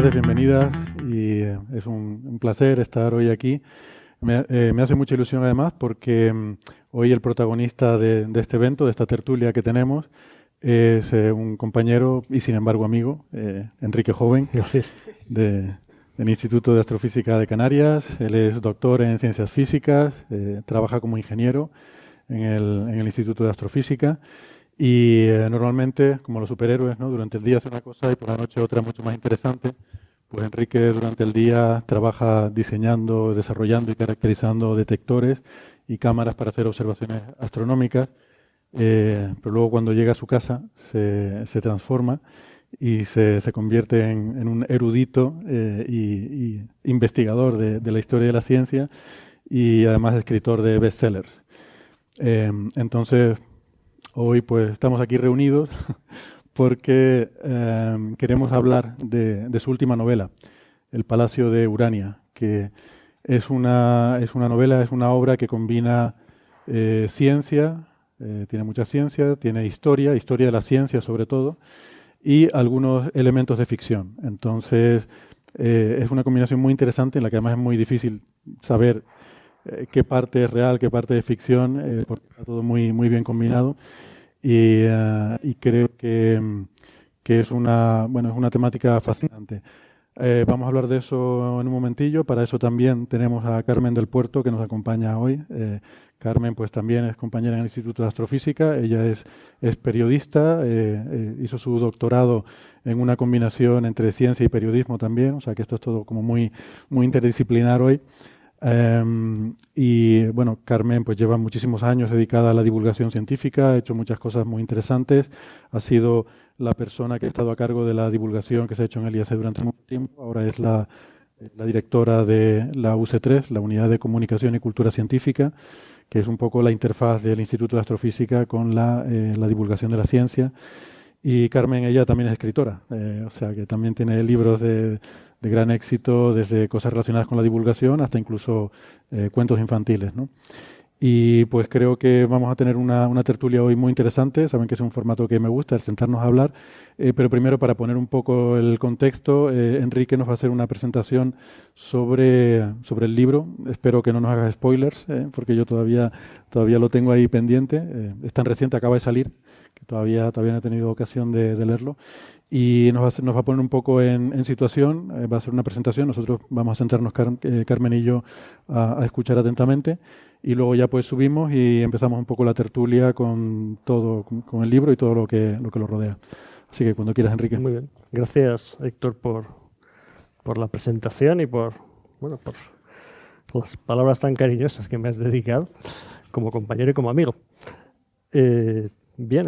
tardes, bienvenidas y es un placer estar hoy aquí. Me hace mucha ilusión además porque hoy el protagonista de este evento, de esta tertulia que tenemos, es un compañero y sin embargo amigo, Enrique Joven, Gracias. del Instituto de Astrofísica de Canarias. Él es doctor en Ciencias Físicas, trabaja como ingeniero en el Instituto de Astrofísica. Y normalmente, como los superhéroes, ¿no? Durante el día hace una cosa y por la noche otra mucho más interesante. Pues Enrique durante el día trabaja diseñando, desarrollando y caracterizando detectores y cámaras para hacer observaciones astronómicas. Pero luego cuando llega a su casa se transforma y se convierte en un erudito y investigador de la historia de la ciencia y además escritor de bestsellers. Entonces, hoy pues estamos aquí reunidos porque queremos hablar de su última novela, El Palacio de Urania, que es una novela, es una obra que combina ciencia, tiene mucha ciencia, tiene historia, historia de la ciencia sobre todo, y algunos elementos de ficción. Entonces, es una combinación muy interesante en la que además es muy difícil saber qué parte es real, qué parte es ficción, porque está todo muy, muy bien combinado. Y creo que es una temática fascinante. Vamos a hablar de eso en un momentillo. Para eso también tenemos a Carmen del Puerto que nos acompaña hoy. Carmen pues también es compañera en el Instituto de Astrofísica. Ella es periodista, hizo su doctorado en una combinación entre ciencia y periodismo también. O sea que esto es todo como muy, muy interdisciplinar hoy. Y bueno, Carmen pues lleva muchísimos años dedicada a la divulgación científica, ha hecho muchas cosas muy interesantes, ha sido la persona que ha estado a cargo de la divulgación que se ha hecho en el IAC durante mucho tiempo, ahora es la directora de la UC3, la Unidad de Comunicación y Cultura Científica, que es un poco la interfaz del Instituto de Astrofísica con la divulgación de la ciencia. Y Carmen, ella también es escritora, o sea que también tiene libros de gran éxito, desde cosas relacionadas con la divulgación hasta incluso cuentos infantiles, ¿no? Y pues creo que vamos a tener una tertulia hoy muy interesante. Saben que es un formato que me gusta, el sentarnos a hablar. Pero primero, para poner un poco el contexto, Enrique nos va a hacer una presentación sobre el libro. Espero que no nos hagas spoilers, porque yo todavía lo tengo ahí pendiente. Es tan reciente, acaba de salir, que todavía no he tenido ocasión de leerlo. Y nos va a poner un poco en situación. Va a ser una presentación. Nosotros vamos a sentarnos, Carmen y yo, a escuchar atentamente. Y luego ya pues subimos y empezamos un poco la tertulia con todo, con el libro y todo lo que lo rodea. Así que cuando quieras, Enrique. Muy bien. Gracias, Héctor, por la presentación y por las palabras tan cariñosas que me has dedicado como compañero y como amigo. Bien,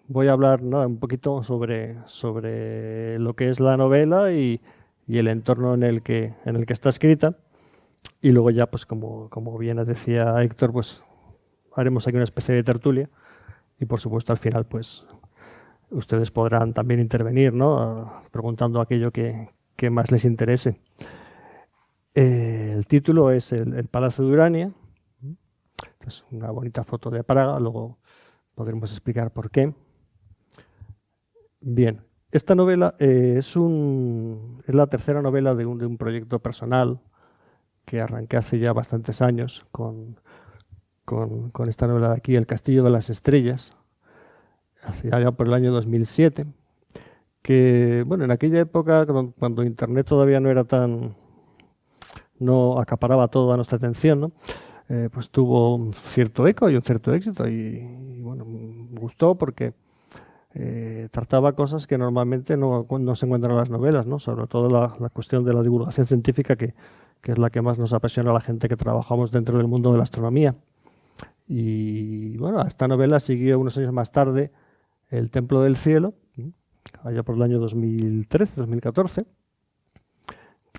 voy a hablar un poquito sobre lo que es la novela y el entorno en el que está escrita. Y luego ya, pues como bien decía Héctor, pues haremos aquí una especie de tertulia y por supuesto al final pues ustedes podrán también intervenir, ¿no? Preguntando aquello que más les interese. El título es el Palacio de Urania. Es una bonita foto de Praga, luego podremos explicar por qué. Bien, esta novela es la tercera novela de un proyecto personal que arranqué hace ya bastantes años con esta novela de aquí, El Castillo de las Estrellas, hacia allá por el año 2007, que, bueno, en aquella época, cuando Internet todavía no acaparaba toda nuestra atención, ¿no? Pues tuvo un cierto eco y un cierto éxito y bueno, me gustó porque trataba cosas que normalmente no se encuentran en las novelas, ¿no? Sobre todo la cuestión de la divulgación científica que es la que más nos apasiona a la gente que trabajamos dentro del mundo de la astronomía. Y bueno, a esta novela siguió unos años más tarde El Templo del Cielo, allá por el año 2013, 2014,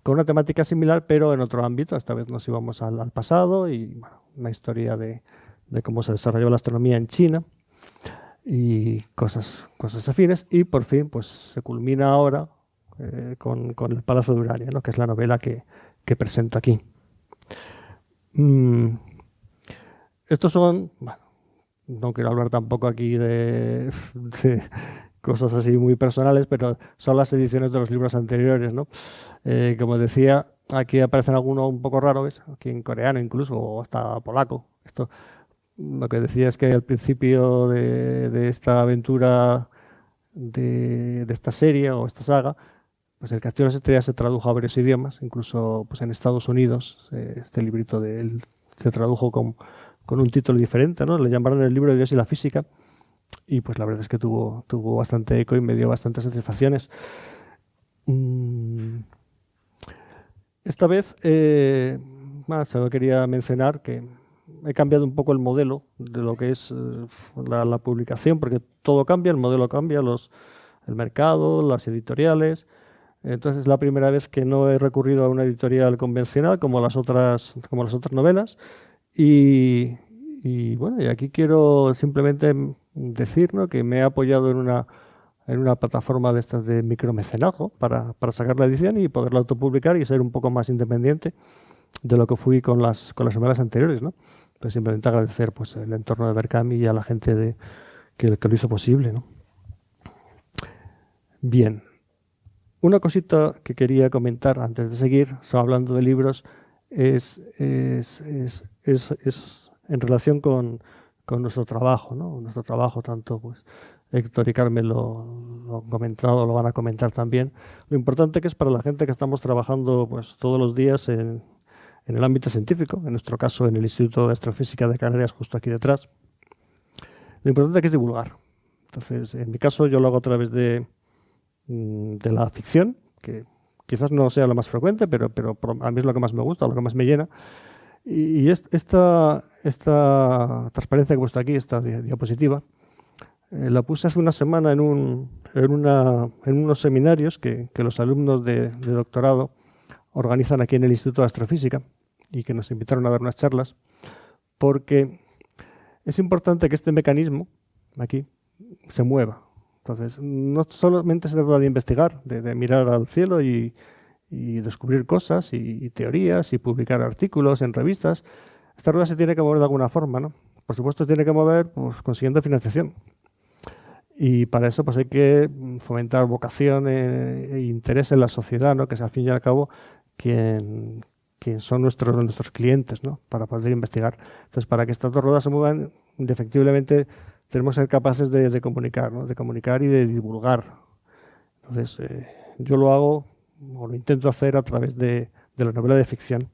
con una temática similar, pero en otro ámbito. Esta vez nos íbamos al pasado y bueno, una historia de cómo se desarrolló la astronomía en China y cosas afines. Y por fin, pues se culmina ahora con El Palacio de Urania, ¿no? Que es la novela que presento aquí. Estos son, bueno, no quiero hablar tampoco aquí de cosas así muy personales, pero son las ediciones de los libros anteriores, ¿no? Como decía, aquí aparecen algunos un poco raros, ¿ves? Aquí en coreano incluso, o hasta polaco. Esto, lo que decía es que al principio de esta aventura, de esta serie o esta saga, pues el Castillo de las Estrellas se tradujo a varios idiomas, incluso pues en Estados Unidos, este librito de él se tradujo con un título diferente, ¿no? Le llamaron el libro de Dios y la física, y pues la verdad es que tuvo bastante eco y me dio bastantes satisfacciones. Esta vez, solo quería mencionar que he cambiado un poco el modelo de lo que es la publicación, porque todo cambia, el modelo cambia, el mercado, las editoriales. Entonces es la primera vez que no he recurrido a una editorial convencional como las otras novelas. Y bueno, y aquí quiero simplemente decir, ¿no?, que me he apoyado en una plataforma de estas de micromecenazgo para sacar la edición y poderla autopublicar y ser un poco más independiente de lo que fui con las novelas anteriores, ¿no? Pues simplemente agradecer pues el entorno de Berkami y a la gente que lo hizo posible, ¿no? Bien. Una cosita que quería comentar antes de seguir, hablando de libros, es en relación con nuestro trabajo, ¿no? Nuestro trabajo, tanto pues Héctor y Carmen lo han comentado, lo van a comentar también. Lo importante que es para la gente que estamos trabajando pues todos los días en el ámbito científico, en nuestro caso en el Instituto de Astrofísica de Canarias, justo aquí detrás. Lo importante que es divulgar. Entonces, en mi caso yo lo hago a través de la ficción, que quizás no sea lo más frecuente, pero a mí es lo que más me gusta, lo que más me llena. Y esta transparencia que he puesto aquí, esta diapositiva, la puse hace una semana en unos seminarios que los alumnos de doctorado organizan aquí en el Instituto de Astrofísica y que nos invitaron a dar unas charlas, porque es importante que este mecanismo aquí se mueva. Entonces, no solamente se trata de investigar, de mirar al cielo y descubrir cosas y teorías y publicar artículos en revistas. Esta rueda se tiene que mover de alguna forma, ¿no? Por supuesto, tiene que mover pues, consiguiendo financiación. Y para eso pues hay que fomentar vocación e interés en la sociedad, ¿no?, que es al fin y al cabo quien son nuestros clientes, ¿no?, para poder investigar. Entonces, para que estas dos ruedas se muevan, indefectiblemente tenemos que ser capaces de comunicar, ¿no?, de comunicar y de divulgar. Entonces, yo lo hago, o lo intento hacer a través de la novela de ficción.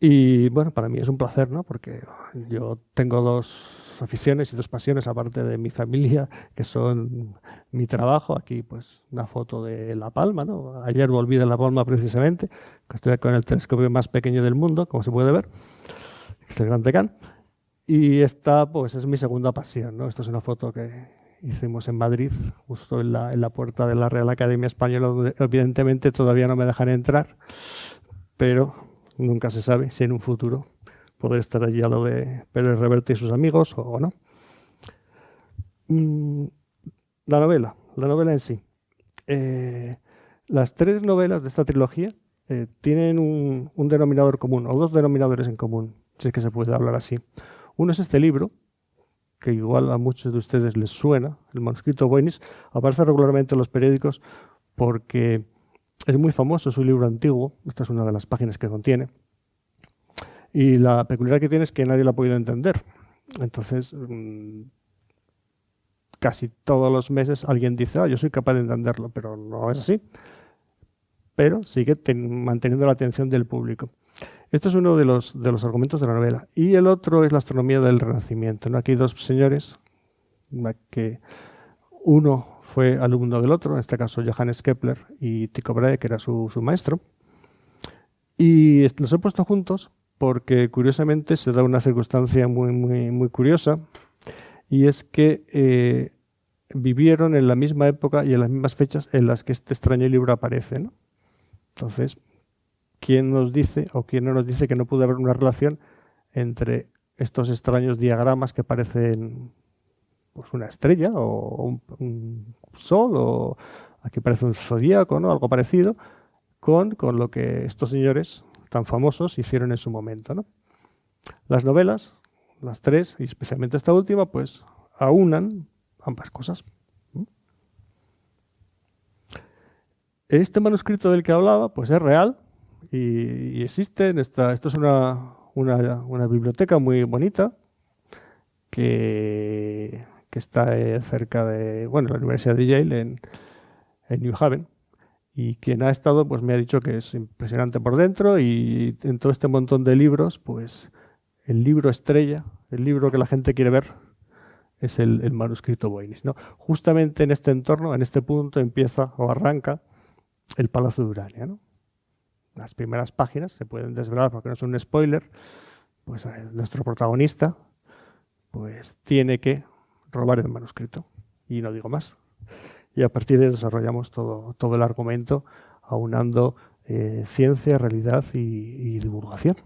Y bueno, para mí es un placer, ¿no?, porque yo tengo dos aficiones y dos pasiones, aparte de mi familia, que son mi trabajo. Aquí, pues, una foto de La Palma, ¿no? Ayer volví de La Palma precisamente, que estoy con el telescopio más pequeño del mundo, como se puede ver, que es el Gran Tecan. Y esta, pues, es mi segunda pasión, ¿no? Esta es una foto que hicimos en Madrid, justo en la puerta de la Real Academia Española, donde evidentemente todavía no me dejan entrar, pero nunca se sabe si en un futuro poder estar allí a lo de Pérez Reverte y sus amigos o no. La novela en sí. Las tres novelas de esta trilogía tienen un denominador común, o dos denominadores en común, si es que se puede hablar así. Uno es este libro, que igual a muchos de ustedes les suena, el manuscrito Voynich. Aparece regularmente en los periódicos porque es muy famoso, es un libro antiguo. Esta es una de las páginas que contiene. Y la peculiaridad que tiene es que nadie lo ha podido entender. Entonces, casi todos los meses alguien dice, yo soy capaz de entenderlo, pero no es así. Pero sigue manteniendo la atención del público. Este es uno de los argumentos de la novela. Y el otro es la astronomía del Renacimiento, ¿no? Aquí hay dos señores, que uno fue alumno del otro, en este caso Johannes Kepler y Tycho Brahe, que era su maestro. Y los he puesto juntos porque curiosamente se da una circunstancia muy, muy, muy curiosa, y es que vivieron en la misma época y en las mismas fechas en las que este extraño libro aparece, ¿no? Entonces, ¿quién nos dice o quién no nos dice que no puede haber una relación entre estos extraños diagramas que parecen pues una estrella o un sol, o aquí parece un zodíaco, ¿no?, algo parecido, con lo que estos señores tan famosos hicieron en su momento, ¿no? Las novelas, las tres, y especialmente esta última, pues aunan ambas cosas. Este manuscrito del que hablaba, pues es real y existe. Esto es una biblioteca muy bonita que está cerca de, bueno, la Universidad de Yale en New Haven. Y quien ha estado, pues me ha dicho que es impresionante por dentro, y en todo este montón de libros, pues el libro estrella, el libro que la gente quiere ver, es el manuscrito Voynich, ¿no? Justamente en este entorno, en este punto, empieza o arranca el Palacio de Urania, ¿no? Las primeras páginas se pueden desvelar porque no es un spoiler. Pues nuestro protagonista pues tiene que robar el manuscrito, y no digo más. Y a partir de ahí desarrollamos todo el argumento, aunando ciencia, realidad y divulgación.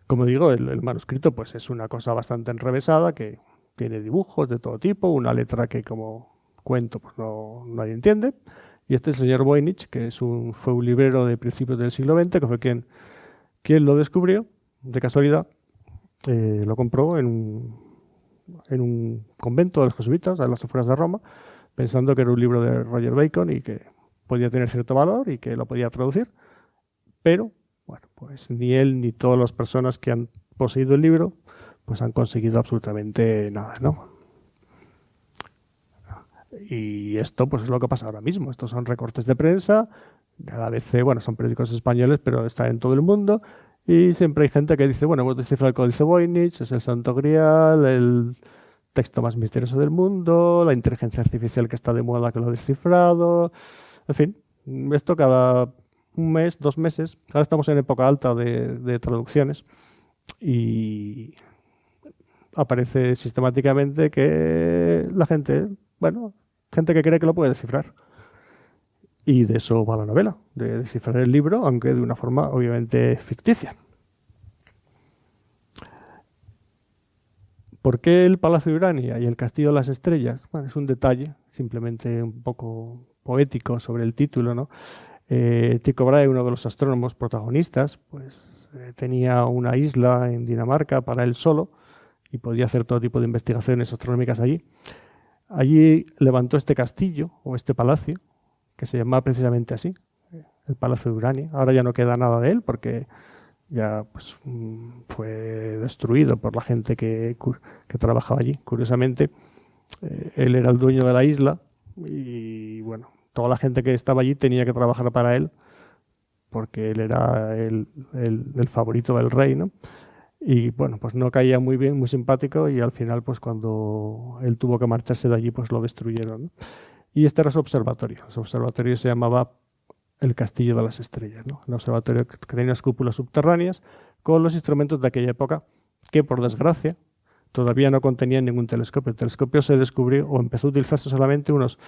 Como digo, el manuscrito pues es una cosa bastante enrevesada, que tiene dibujos de todo tipo, una letra que, como cuento, pues nadie entiende. Y este señor Voynich, que fue un librero de principios del siglo XX, que fue quien lo descubrió, de casualidad, lo compró en un convento de los jesuitas a las afueras de Roma, pensando que era un libro de Roger Bacon y que podía tener cierto valor y que lo podía traducir. Pero, bueno, pues ni él ni todas las personas que han poseído el libro pues han conseguido absolutamente nada, ¿no? Y esto pues es lo que pasa ahora mismo. Estos son recortes de prensa de la ABC, bueno, son periódicos españoles, pero están en todo el mundo. Y siempre hay gente que dice, bueno, hemos descifrado el códice Voynich, es el santo grial, el texto más misterioso del mundo, la inteligencia artificial que está de moda que lo ha descifrado. En fin, esto cada un mes, 2 meses. Ahora estamos en época alta de traducciones y aparece sistemáticamente que la gente, bueno, gente que cree que lo puede descifrar. Y de eso va la novela, de descifrar el libro, aunque de una forma obviamente ficticia. ¿Por qué el Palacio de Urania y el Castillo de las Estrellas? Bueno, es un detalle, simplemente un poco poético sobre el título, ¿no? Tycho Brahe, uno de los astrónomos protagonistas, pues tenía una isla en Dinamarca para él solo y podía hacer todo tipo de investigaciones astronómicas allí. Allí levantó este castillo o este palacio, que se llamaba precisamente así, el Palacio de Urania. Ahora ya no queda nada de él porque ya pues, fue destruido por la gente que trabajaba allí. Curiosamente, él era el dueño de la isla y bueno, toda la gente que estaba allí tenía que trabajar para él porque él era el favorito del rey, ¿no? Y bueno, pues no caía muy bien, muy simpático, y al final pues cuando él tuvo que marcharse de allí pues lo destruyeron, ¿no? Y este era su observatorio. Su observatorio se llamaba el Castillo de las Estrellas, ¿no? Un observatorio que tenía unas cúpulas subterráneas con los instrumentos de aquella época que, por desgracia, todavía no contenían ningún telescopio. El telescopio se descubrió o empezó a utilizarse solamente unos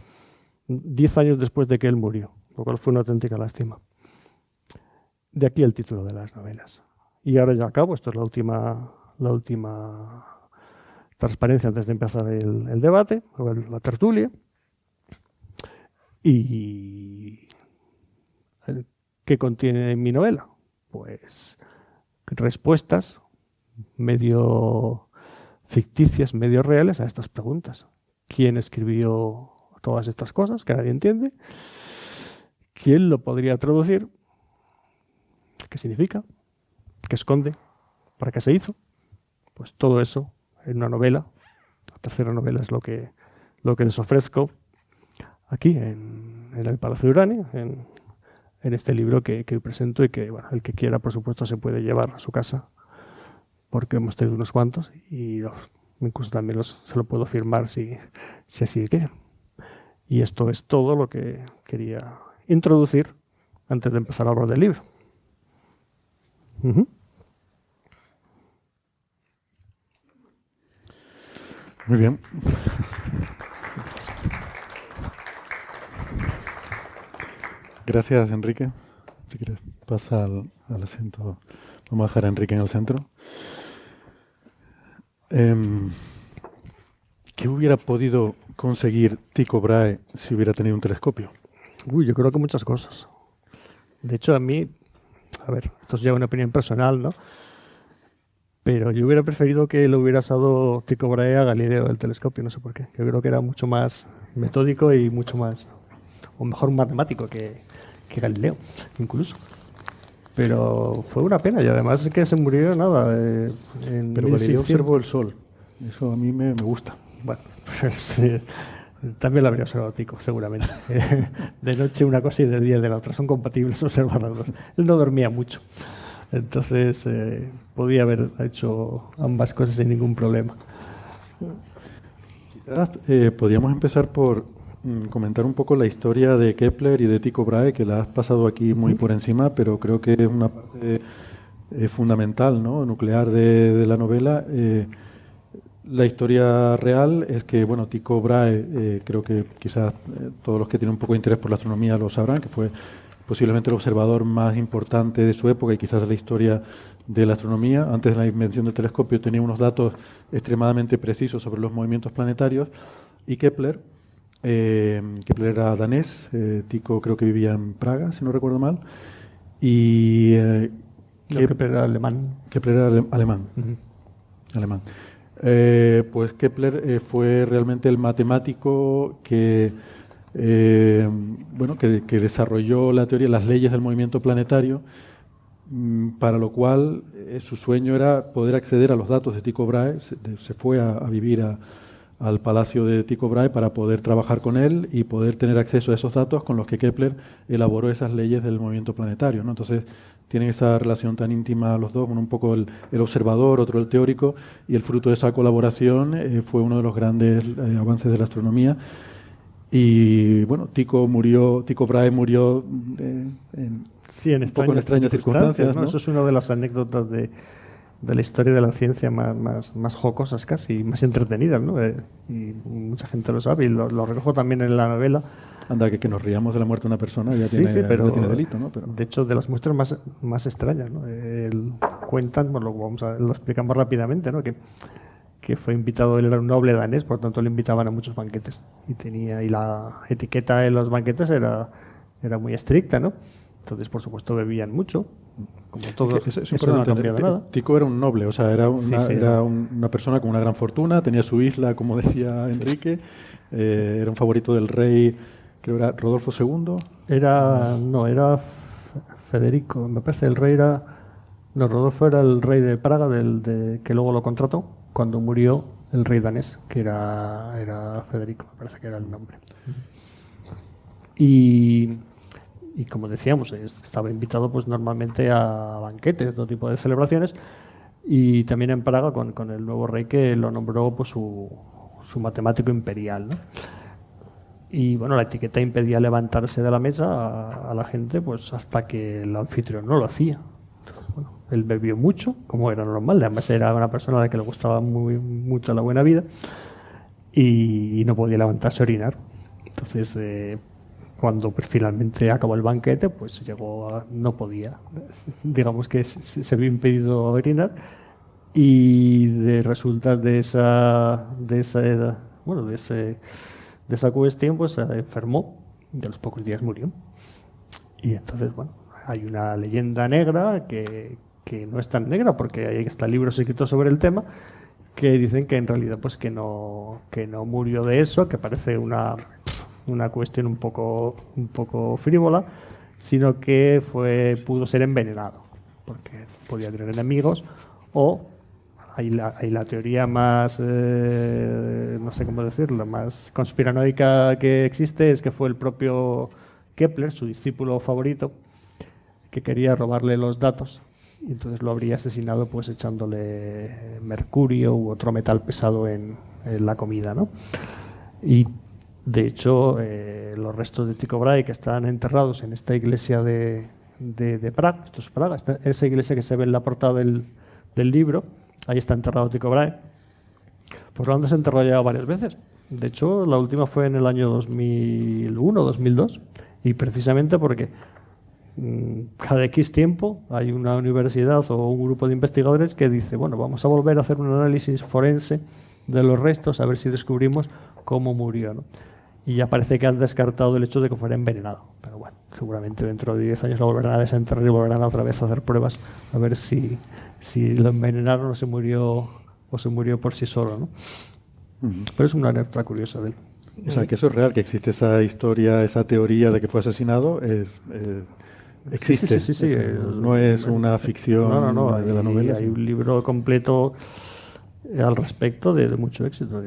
10 años después de que él murió, lo cual fue una auténtica lástima. De aquí el título de las novelas. Y ahora ya acabo, esto es la última transparencia antes de empezar el debate, o la tertulia. ¿Y qué contiene mi novela? Pues respuestas medio ficticias, medio reales a estas preguntas. ¿Quién escribió todas estas cosas que nadie entiende? ¿Quién lo podría traducir? ¿Qué significa? ¿Qué esconde? ¿Para qué se hizo? Pues todo eso en una novela. La tercera novela es lo que les ofrezco aquí en el Palacio de Urania, en este libro que presento, y que, bueno, el que quiera, por supuesto, se puede llevar a su casa, porque hemos tenido unos cuantos y incluso también se lo puedo firmar si así quieren. Y esto es todo lo que quería introducir antes de empezar a hablar del libro. Muy bien. Gracias, Enrique. Si quieres, pasa al asiento. Vamos a dejar a Enrique en el centro. ¿Qué hubiera podido conseguir Tycho Brahe si hubiera tenido un telescopio? Yo creo que muchas cosas. De hecho, a mí, a ver, esto es ya una opinión personal, ¿no? Pero yo hubiera preferido que le hubiera usado Tycho Brahe a Galileo el telescopio, no sé por qué. Yo creo que era mucho más metódico y mucho más, o mejor matemático que Galileo, incluso. Pero fue una pena y además es que se murió nada. En Pero 1600. Galileo observó el Sol. Eso a mí me gusta. Bueno, pues, también lo habría observado Tycho, seguramente. De noche una cosa y de día de la otra. Son compatibles observar las dos. Él no dormía mucho. Entonces podía haber hecho ambas cosas sin ningún problema. Quizás podríamos empezar por comentar un poco la historia de Kepler y de Tycho Brahe, que la has pasado aquí muy por encima, pero creo que es una parte fundamental, ¿no? Nuclear de la novela. La historia real es que, bueno, Tycho Brahe, creo que quizás todos los que tienen un poco de interés por la astronomía lo sabrán, que fue posiblemente el observador más importante de su época y quizás de la historia de la astronomía. Antes de la invención del telescopio tenía unos datos extremadamente precisos sobre los movimientos planetarios. Y Kepler era danés, Tycho creo que vivía en Praga, si no recuerdo mal. Y Kepler era alemán. Kepler era alemán. Alemán. Pues Kepler fue realmente el matemático que desarrolló la teoría, las leyes del movimiento planetario, para lo cual su sueño era poder acceder a los datos de Tycho Brahe. Se fue a vivir al palacio de Tycho Brahe para poder trabajar con él y poder tener acceso a esos datos con los que Kepler elaboró esas leyes del movimiento planetario, ¿no? Entonces tienen esa relación tan íntima los dos, uno un poco el observador, otro el teórico, y el fruto de esa colaboración fue uno de los grandes avances de la astronomía. Y bueno, Tycho Brahe murió en extrañas circunstancias, ¿no? Eso es una de las anécdotas de la historia de la ciencia más jocosas casi, más entretenidas, ¿no? Y mucha gente lo sabe y lo recojo también en la novela. Anda, que nos riamos de la muerte de una persona ya sí, pero tiene delito, ¿no? Pero de hecho, de las muestras más extrañas, ¿no? Cuentan, bueno, lo explicamos rápidamente, ¿no? Que fue invitado, él era un noble danés, por tanto le invitaban a muchos banquetes y la etiqueta de los banquetes era muy estricta, ¿no? Entonces, por supuesto, bebían mucho, como todos. Eso no ha cambiado nada. Tycho era un noble, o sea, era una persona con una gran fortuna, tenía su isla, como decía Enrique, era un favorito del rey, creo que era Rodolfo II. Era Federico, me parece, el rey era... No, Rodolfo era el rey de Praga, que luego lo contrató cuando murió el rey danés, que era Federico, me parece que era el nombre. Y como decíamos, estaba invitado pues normalmente a banquetes, todo tipo de celebraciones, y también en Praga con el nuevo rey que lo nombró pues su matemático imperial, ¿no? Y bueno, la etiqueta impedía levantarse de la mesa a la gente pues hasta que el anfitrión no lo hacía. Entonces, bueno, él bebió mucho, como era normal, además era una persona a la que le gustaba mucho la buena vida y no podía levantarse a orinar. Entonces, cuando finalmente acabó el banquete, pues no podía, digamos que se vio impedido orinar y resultas de esa cuestión, pues se enfermó y a los pocos días murió. Y entonces, bueno, hay una leyenda negra que no es tan negra porque ahí están libros escritos sobre el tema que dicen que en realidad pues que no murió de eso, que parece una cuestión un poco frívola, sino que pudo ser envenenado porque podía tener enemigos, o hay la teoría más no sé cómo decirlo, más conspiranoica que existe, es que fue el propio Kepler, su discípulo favorito, que quería robarle los datos y entonces lo habría asesinado pues echándole mercurio u otro metal pesado en la comida, ¿no? Y de hecho los restos de Tycho Brahe que están enterrados en esta iglesia de Praga, esto es Praga, esa iglesia que se ve en la portada del libro, ahí está enterrado Tycho Brahe, pues lo han desenterrado ya varias veces. De hecho, la última fue en el año 2001-2002 y precisamente porque cada X tiempo hay una universidad o un grupo de investigadores que dice, bueno, vamos a volver a hacer un análisis forense de los restos a ver si descubrimos cómo murió, ¿no? y ya parece que han descartado el hecho de que fuera envenenado. Pero bueno, seguramente dentro de 10 años lo volverán a desenterrar y volverán otra vez a hacer pruebas a ver si lo envenenaron o se murió por sí solo, ¿no? Pero es una anécdota curiosa de él. O sea, que eso es real, que existe esa historia, esa teoría de que fue asesinado, existe. Sí. No es una ficción no, de la novela. Hay un libro completo al respecto de mucho éxito,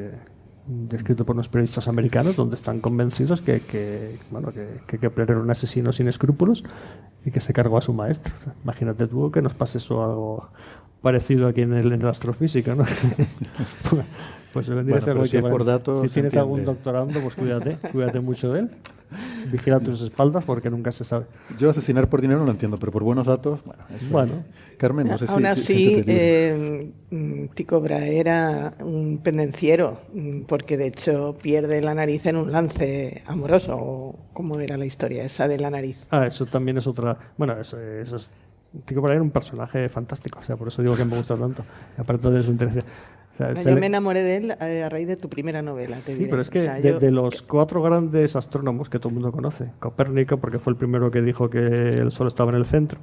escrito por unos periodistas americanos, donde están convencidos que Kepler era un asesino sin escrúpulos y que se cargó a su maestro. O sea, imagínate tú que nos pase eso algo parecido aquí en la astrofísica, ¿no? Pues vendría a ser algo si es por datos, si tienes algún doctorando, pues cuídate mucho de él. Vigila tus espaldas porque nunca se sabe. Yo asesinar por dinero no lo entiendo, pero por buenos datos, bueno. Carmen, no sé aún así, Tycho Brahe era un pendenciero, porque de hecho pierde la nariz en un lance amoroso. ¿O cómo era la historia esa de la nariz? Eso también es otra. Bueno, eso es. Tycho Brahe era un personaje fantástico, o sea, por eso digo que me gusta tanto. Y aparte de su interés. O sea, yo me enamoré de él a raíz de tu primera novela. Sí, pero es que de los 4 grandes astrónomos que todo el mundo conoce, Copérnico, porque fue el primero que dijo que el Sol estaba en el centro,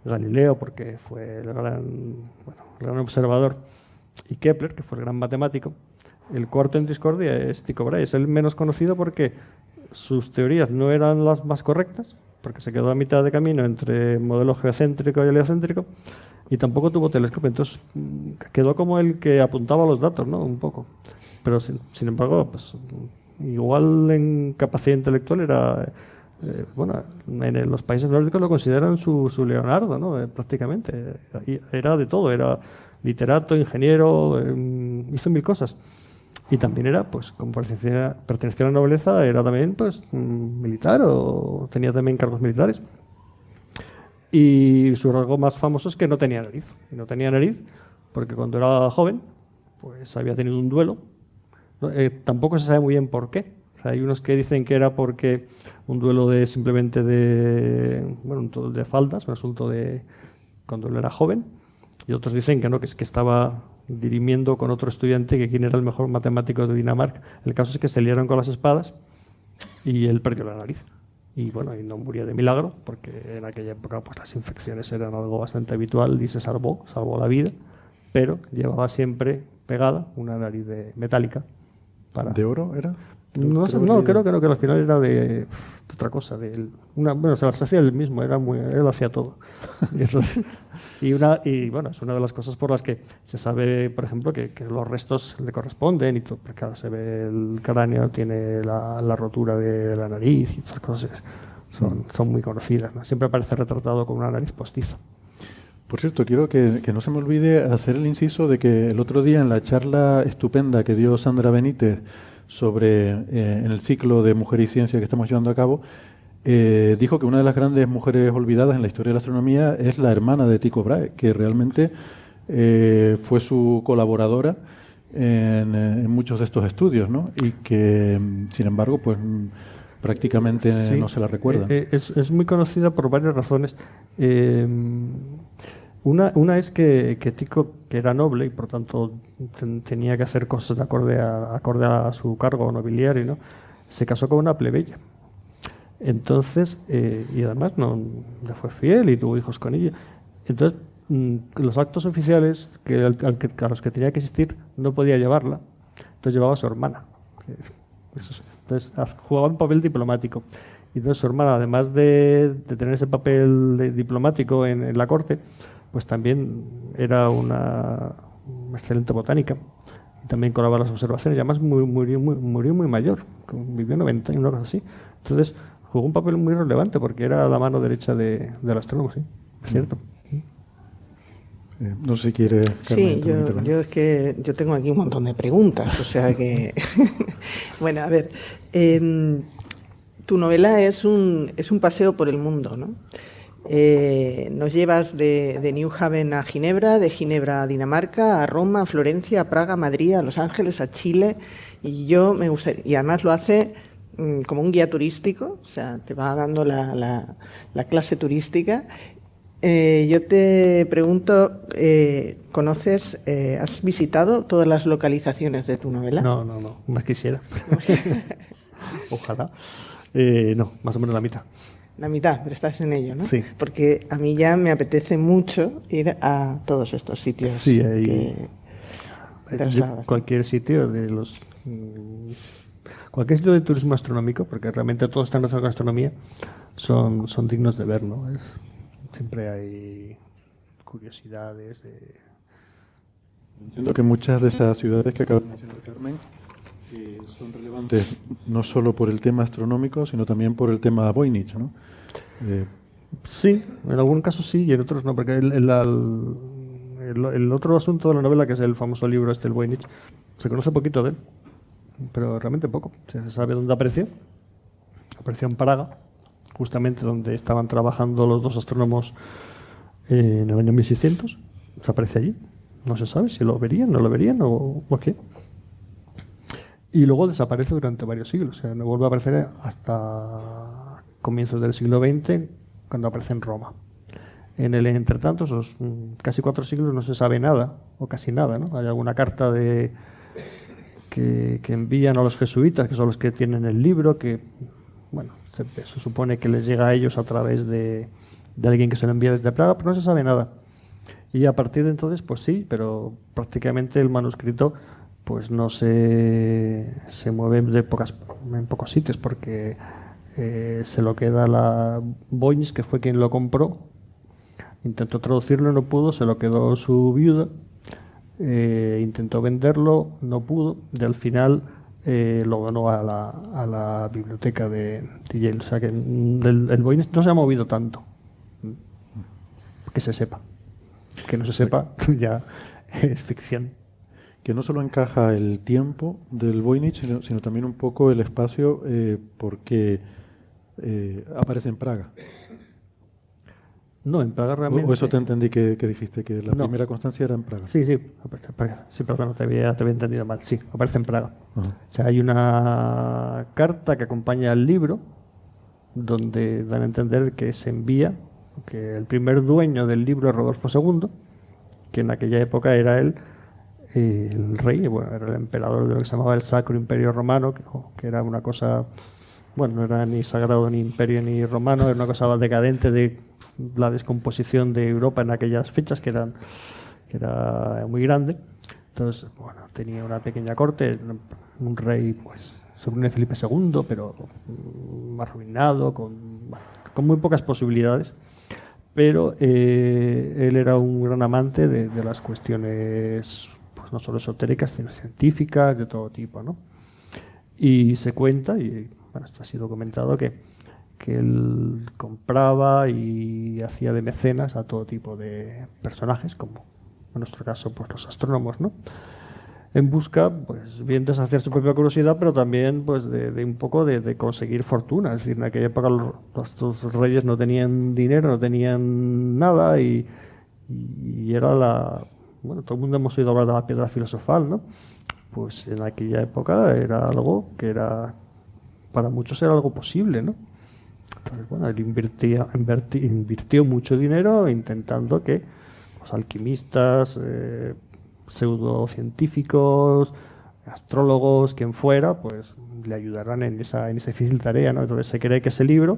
Galileo, porque fue el gran observador, y Kepler, que fue el gran matemático, el cuarto en discordia es Tycho Brahe. Es el menos conocido porque sus teorías no eran las más correctas, porque se quedó a mitad de camino entre modelo geocéntrico y heliocéntrico, y tampoco tuvo telescopio, entonces quedó como el que apuntaba los datos, ¿no? Un poco. Pero sin embargo, pues igual en capacidad intelectual era, en los países nórdicos lo consideran su Leonardo, ¿no? Prácticamente. Era de todo, era literato, ingeniero, hizo 1000 cosas. Y también era, pues, como pertenecía a la nobleza, era también, pues, militar o tenía también cargos militares. Y su rasgo más famoso es que no tenía nariz. Y no tenía nariz porque cuando era joven, pues había tenido un duelo. Tampoco se sabe muy bien por qué. O sea, hay unos que dicen que era porque un duelo de simplemente de faldas, un asunto de cuando él era joven. Y otros dicen que no, que es que estaba dirimiendo con otro estudiante que quién era el mejor matemático de Dinamarca. El caso es que se liaron con las espadas y él perdió la nariz. Y bueno, y no murió de milagro, porque en aquella época pues las infecciones eran algo bastante habitual y se salvó la vida, pero llevaba siempre pegada una nariz metálica. ¿De oro era? Creo que al final era de otra cosa. Se las hacía él mismo, él hacía todo. Y bueno, es una de las cosas por las que se sabe, por ejemplo, que los restos le corresponden y todo, porque claro, se ve el cráneo, tiene la rotura de la nariz y esas cosas son muy conocidas, ¿no? Siempre aparece retratado con una nariz postiza. Por cierto, quiero que no se me olvide hacer el inciso de que el otro día en la charla estupenda que dio Sandra Benítez sobre en el ciclo de Mujer y Ciencia que estamos llevando a cabo, dijo que una de las grandes mujeres olvidadas en la historia de la astronomía es la hermana de Tycho Brahe, que realmente fue su colaboradora en muchos de estos estudios, ¿no? Y que, sin embargo, pues prácticamente no se la recuerda. Es muy conocida por varias razones. Una es que Tycho, que era noble y por tanto tenía que hacer cosas acorde a su cargo nobiliario, ¿no? Se casó con una plebeya. Entonces, y además le fue fiel y tuvo hijos con ella. Entonces, los actos oficiales a los que tenía que asistir no podía llevarla. Entonces llevaba a su hermana. Entonces jugaba un papel diplomático. Y entonces su hermana, además de tener ese papel diplomático en la corte, pues también era una excelente botánica y también colaboraba en las observaciones. Y además murió muy mayor, vivió 90 y una cosa así. Entonces jugó un papel muy relevante porque era la mano derecha del astrónomo, sí, es cierto. No sé si quiere... Sí, yo es que yo tengo aquí un montón de preguntas, o sea que... Bueno, a ver, tu novela es un paseo por el mundo, ¿no? Nos llevas de New Haven a Ginebra, de Ginebra a Dinamarca, a Roma, a Florencia, a Praga, a Madrid, a Los Ángeles, a Chile, y yo me gustaría... Y además lo hace como un guía turístico, o sea, te va dando la clase turística. Yo te pregunto, ¿has visitado todas las localizaciones de tu novela? No, más quisiera. Ojalá. No, más o menos la mitad. La mitad, pero estás en ello, ¿no? Sí. Porque a mí ya me apetece mucho ir a todos estos sitios. Sí, ahí. Que Cualquier sitio de los. Cualquier sitio de turismo astronómico, porque realmente todo está en relación con astronomía, son dignos de ver, ¿no? Siempre hay curiosidades. Entiendo que muchas de esas ciudades que acaba de mencionar Carmen son relevantes no solo por el tema astronómico, sino también por el tema Voynich, ¿no? Sí, en algún caso sí y en otros no, porque el otro asunto de la novela, que es el famoso libro el Voynich, se conoce poquito de él, pero realmente poco. Se sabe dónde apareció. Apareció en Praga, justamente donde estaban trabajando los dos astrónomos en el año 1600. Se aparece allí. No se sabe si lo verían, no lo verían o qué. Y luego desaparece durante varios siglos. O sea, no vuelve a aparecer hasta comienzos del siglo XX, cuando aparece en Roma. En el entretanto, esos casi 4 siglos, no se sabe nada, o casi nada, ¿no? Hay alguna carta que envían a los jesuitas, que son los que tienen el libro, que, bueno, se supone que les llega a ellos a través de alguien que se lo envía desde Praga, pero no se sabe nada. Y a partir de entonces, pues sí, pero prácticamente el manuscrito pues no se mueve en pocos sitios, porque se lo queda la Voynich, que fue quien lo compró. Intentó traducirlo, no pudo, se lo quedó su viuda. Intentó venderlo, no pudo. Y al final lo donó a la biblioteca de Yale. O sea que el Voynich no se ha movido tanto, que se sepa. Que no se sepa ya es ficción. Que no solo encaja el tiempo del Voynich, sino también un poco el espacio, porque aparece en Praga. No, en Praga realmente... O eso te entendí que dijiste, que la primera constancia era en Praga. Sí, aparece en Praga. Sí, perdón, te había entendido mal. Sí, aparece en Praga. Ajá. O sea, hay una carta que acompaña al libro donde dan a entender que se envía, que el primer dueño del libro es Rodolfo II, que en aquella época era el rey, bueno, era el emperador de lo que se llamaba el Sacro Imperio Romano, que era una cosa, bueno, no era ni sagrado ni imperio ni romano, era una cosa decadente de la descomposición de Europa en aquellas fechas, que era muy grande. Entonces, bueno, tenía una pequeña corte, un rey, pues, sobrino de Felipe II, pero arruinado, con muy pocas posibilidades. Pero él era un gran amante de las cuestiones, pues no solo esotéricas, sino científicas, de todo tipo, ¿no? Y se cuenta, y bueno, esto ha sido comentado, que él compraba y hacía de mecenas a todo tipo de personajes, como en nuestro caso, pues los astrónomos, ¿no? En busca, pues bien de saciar su propia curiosidad, pero también pues de un poco de conseguir fortuna. Es decir, en aquella época los reyes no tenían dinero, no tenían nada y era bueno, todo el mundo hemos oído hablar de la piedra filosofal, ¿no? Pues en aquella época era algo que para muchos era algo posible, ¿no? Entonces, bueno, él invirtió mucho dinero intentando que los alquimistas, pseudocientíficos, astrólogos, quien fuera, pues le ayudarán en esa difícil tarea, ¿no? Entonces se cree que ese libro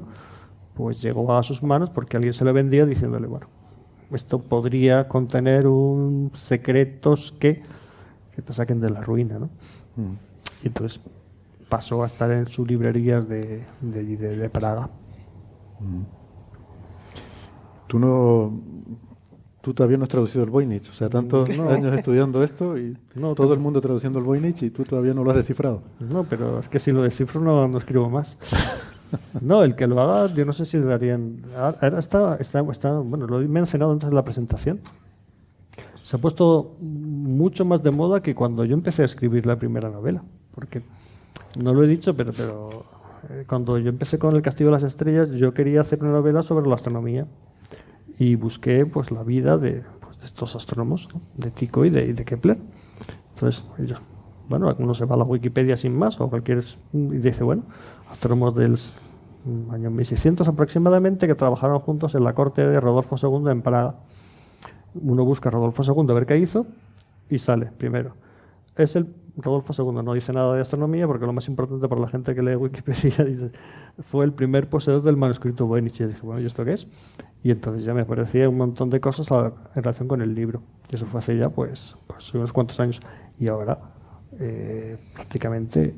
pues llegó a sus manos porque alguien se lo vendía diciéndole, bueno, esto podría contener un secretos que te saquen de la ruina, ¿no? Y entonces pasó a estar en sus librerías de Praga. Tú todavía no has traducido el Voynich, o sea, tantos años estudiando esto y todo el mundo traduciendo el Voynich y tú todavía no lo has descifrado. No, pero es que si lo descifro no escribo más. No, el que lo haga, yo no sé si le darían... Ahora bueno, lo he mencionado antes de la presentación. Se ha puesto mucho más de moda que cuando yo empecé a escribir la primera novela, porque no lo he dicho, pero cuando yo empecé con El Castillo de las Estrellas, yo quería hacer una novela sobre la astronomía. Y busqué pues la vida de estos astrónomos, ¿no? De Tycho y de Kepler. Entonces, uno se va a la Wikipedia sin más, o y dice, bueno, astrónomos del año 1600 aproximadamente, que trabajaron juntos en la corte de Rodolfo II en Praga. Uno busca a Rodolfo II a ver qué hizo, y sale primero. Es el Rodolfo II no dice nada de astronomía porque lo más importante para la gente que lee Wikipedia dice, fue el primer poseedor del manuscrito Voynich. Y dije, bueno, ¿y esto qué es? Y entonces ya me aparecía un montón de cosas en relación con el libro. Y eso fue hace ya pues unos cuantos años. Y ahora prácticamente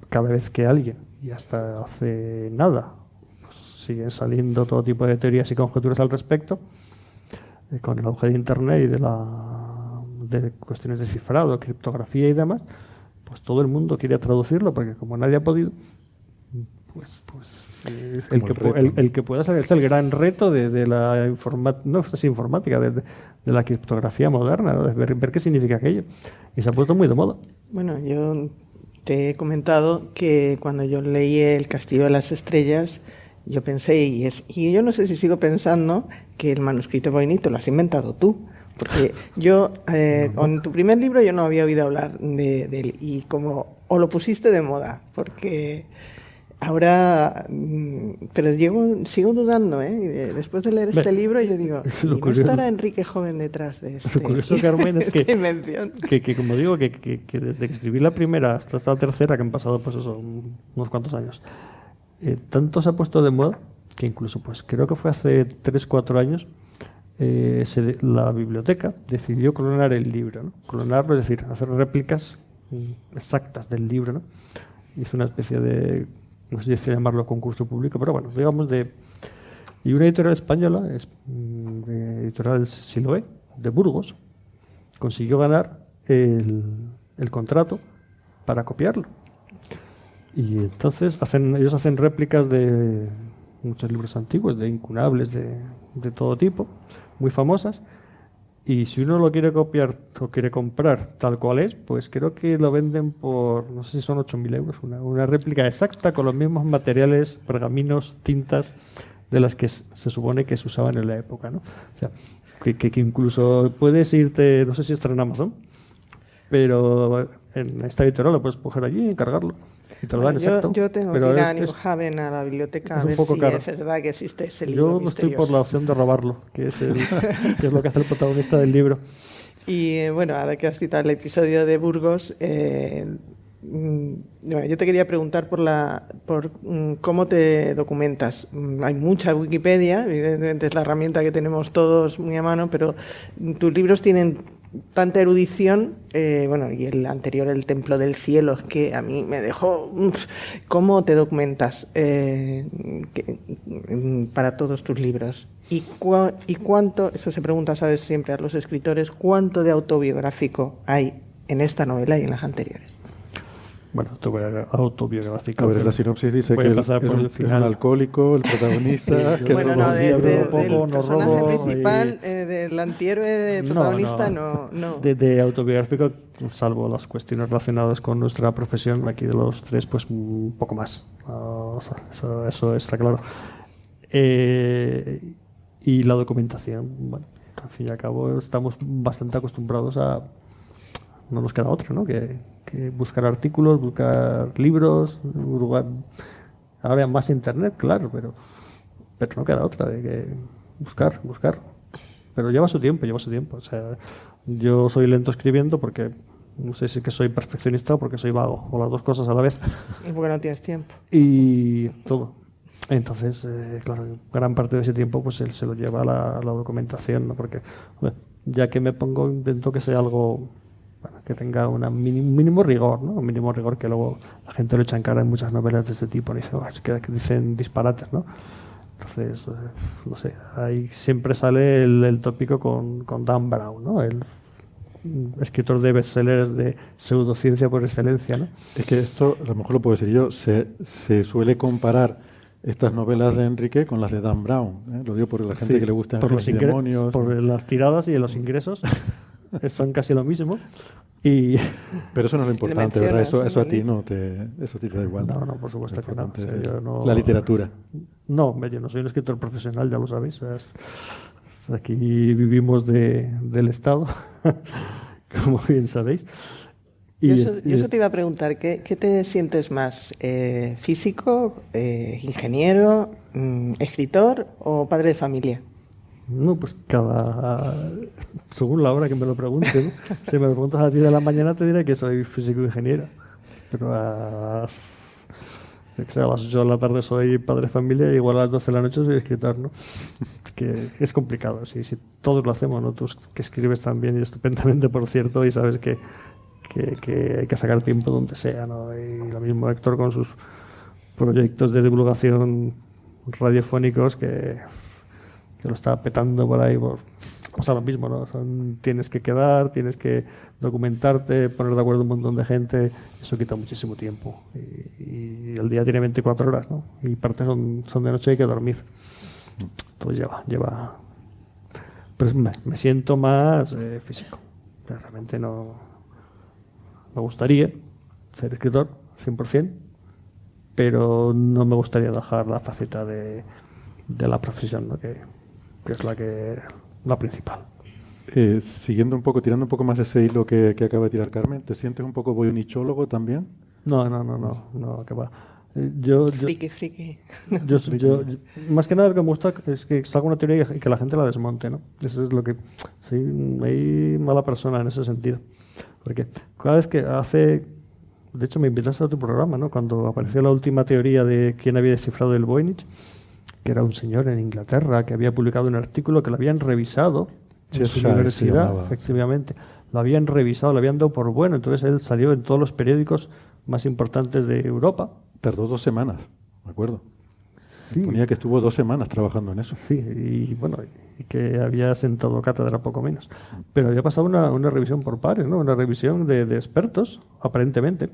cada vez que alguien, y hasta hace nada, pues siguen saliendo todo tipo de teorías y conjeturas al respecto, con el auge de Internet y de cuestiones de cifrado, criptografía y demás, pues todo el mundo quiere traducirlo, porque como nadie ha podido, pues es el que pueda ser, es el gran reto de la informática, de la criptografía moderna, ¿no? Ver qué significa aquello. Y se ha puesto muy de moda. Bueno, yo te he comentado que cuando yo leí El Castillo de las Estrellas, yo pensé, y yo no sé si sigo pensando, que el manuscrito Voynich lo has inventado tú. Porque yo, con tu primer libro, yo no había oído hablar de él. Y como, o lo pusiste de moda, porque ahora, pero sigo dudando, ¿eh? Después de leer este libro, yo digo, ¿y no estará Enrique Joven detrás de Lo curioso, Carmen, es esta invención? Que como digo, que desde que escribí la primera hasta esta tercera, que han pasado pues eso, unos cuantos años, tanto se ha puesto de moda, que incluso pues creo que fue hace 3-4 años, la biblioteca decidió clonar el libro, ¿no? Clonarlo, es decir, hacer réplicas exactas del libro, ¿no? Hizo una especie de, no sé si llamarlo concurso público, pero bueno, digamos y una editorial española, editorial Siloé, de Burgos, consiguió ganar el contrato para copiarlo. Y entonces ellos hacen réplicas de muchos libros antiguos, de incunables, de todo tipo, muy famosas, y si uno lo quiere copiar o quiere comprar tal cual es, pues creo que lo venden por, no sé si son 8.000 euros, una réplica exacta con los mismos materiales, pergaminos, tintas, de las que se supone que se usaban en la época, ¿no? O sea, que incluso puedes irte, no sé si está en Amazon, pero en esta editorial lo puedes coger allí y encargarlo. Y te lo dan exacto. Yo tengo que ir a New Haven, a la biblioteca, a ver si es verdad que existe ese libro misterioso. Estoy por la opción de robarlo, que es lo que hace el protagonista del libro. Y bueno, ahora que has citado el episodio de Burgos, yo te quería preguntar por cómo te documentas. Hay mucha Wikipedia, evidentemente es la herramienta que tenemos todos muy a mano, pero tus libros tienen tanta erudición, y el anterior, El Templo del Cielo, es que a mí me dejó... ¿Cómo te documentas para todos tus libros? ¿Y cuánto, eso se pregunta, sabes, siempre a los escritores, cuánto de autobiográfico hay en esta novela y en las anteriores? Bueno, autobiográfico. A ver, la sinopsis dice que es un alcohólico, el protagonista. Sí, bueno, no, del personaje principal, del antihéroe protagonista, no. De autobiográfico, salvo las cuestiones relacionadas con nuestra profesión, aquí de los tres, pues un poco más. Eso está claro. Y la documentación, bueno, al fin y al cabo estamos bastante acostumbrados a... No nos queda otra, ¿no? Que buscar artículos, buscar libros, ahora más internet, claro, pero no queda otra de que buscar. Pero lleva su tiempo. O sea, yo soy lento escribiendo porque no sé si es que soy perfeccionista o porque soy vago, o las dos cosas a la vez. Y porque no tienes tiempo. Y todo. Entonces, claro, gran parte de ese tiempo pues él se lo lleva a la documentación, ¿no? Porque ya que me pongo, intento que sea algo... Bueno, que tenga un mínimo rigor, ¿no? Un mínimo rigor que luego la gente lo echa en cara en muchas novelas de este tipo, ¿no? Dice, es que dicen disparates, ¿no? Entonces, no sé, ahí siempre sale el tópico con Dan Brown, ¿no? El escritor de bestsellers de pseudociencia por excelencia, ¿no? Es que esto, a lo mejor lo puedo decir yo, se suele comparar estas novelas de Enrique con las de Dan Brown, ¿eh? Lo digo por la gente que le gusta por los demonios, por las tiradas y los ingresos. Son casi lo mismo. Pero eso no es lo importante, ¿verdad? Eso a ti eso a ti te da igual. No, por supuesto que no. Yo no. La literatura. No, yo no soy un escritor profesional, ya lo sabéis. Aquí vivimos del Estado, como bien sabéis. Yo eso te iba a preguntar, ¿qué te sientes más? ¿Físico, ingeniero, escritor o padre de familia? No, pues según la hora que me lo pregunte, ¿no? Si me lo preguntas a las 10 de la mañana te diré que soy físico ingeniero, pero a las 8 de la tarde soy padre de familia y igual a las 12 de la noche soy escritor, ¿no? Que es complicado, sí, todos lo hacemos, ¿no? Tú que escribes también y estupendamente, por cierto, y sabes que hay que sacar tiempo donde sea, ¿no? Y lo mismo Héctor con sus proyectos de divulgación radiofónicos que lo está petando por ahí. Pasa lo mismo, ¿no? Tienes que quedar, tienes que documentarte, poner de acuerdo un montón de gente. Eso quita muchísimo tiempo. Y el día tiene 24 horas, ¿no? Y parte son de noche y hay que dormir. Entonces lleva. Pero me siento más físico. Realmente no. Me gustaría ser escritor, 100%, pero no me gustaría dejar la faceta de la profesión, ¿no? que es la principal. Siguiendo un poco, tirando un poco más ese hilo que acaba de tirar Carmen, ¿te sientes un poco voyonichólogo también? No, que va. Yo, friki. Yo, más que nada lo que me gusta es que salga una teoría y que la gente la desmonte, ¿no? Eso es lo que... Soy muy mala persona en ese sentido. Porque cada vez que de hecho me invitaste a tu programa, ¿no? Cuando apareció la última teoría de quién había descifrado el Voynich, que era un señor en Inglaterra que había publicado un artículo que lo habían revisado en su universidad, efectivamente. Lo habían revisado, lo habían dado por bueno. Entonces él salió en todos los periódicos más importantes de Europa. Tardó 2 semanas, me acuerdo. Sí. Ponía que estuvo 2 semanas trabajando en eso. Sí, y bueno, y que había sentado cátedra poco menos. Pero había pasado una revisión por pares, ¿no? Una revisión de expertos, aparentemente.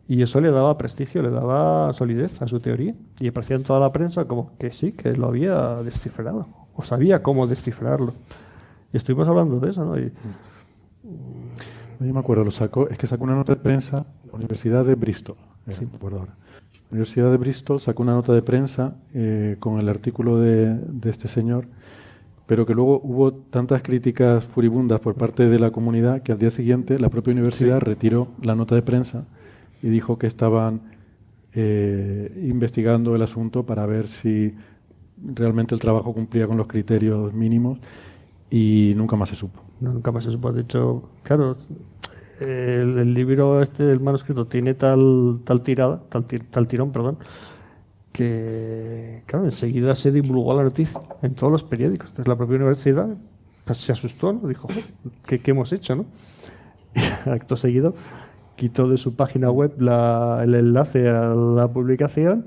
Y eso le daba prestigio, le daba solidez a su teoría. Y aparecía en toda la prensa como que sí, que lo había descifrado. O sabía cómo descifrarlo. Y estuvimos hablando de eso, ¿no? Y, yo me acuerdo, sacó una nota de prensa la Universidad de Bristol. Sí. Me acuerdo ahora. La Universidad de Bristol sacó una nota de prensa con el artículo de este señor, pero que luego hubo tantas críticas furibundas por parte de la comunidad que al día siguiente la propia universidad retiró la nota de prensa y dijo que estaban investigando el asunto para ver si realmente el trabajo cumplía con los criterios mínimos y nunca más se supo. No, nunca más se supo. De hecho, claro, el libro el manuscrito tiene tal tirón, que claro, enseguida se divulgó la noticia en todos los periódicos. Entonces la propia universidad pues, se asustó, ¿no? Dijo, ¿qué hemos hecho, no? Y acto seguido quitó de su página web el enlace a la publicación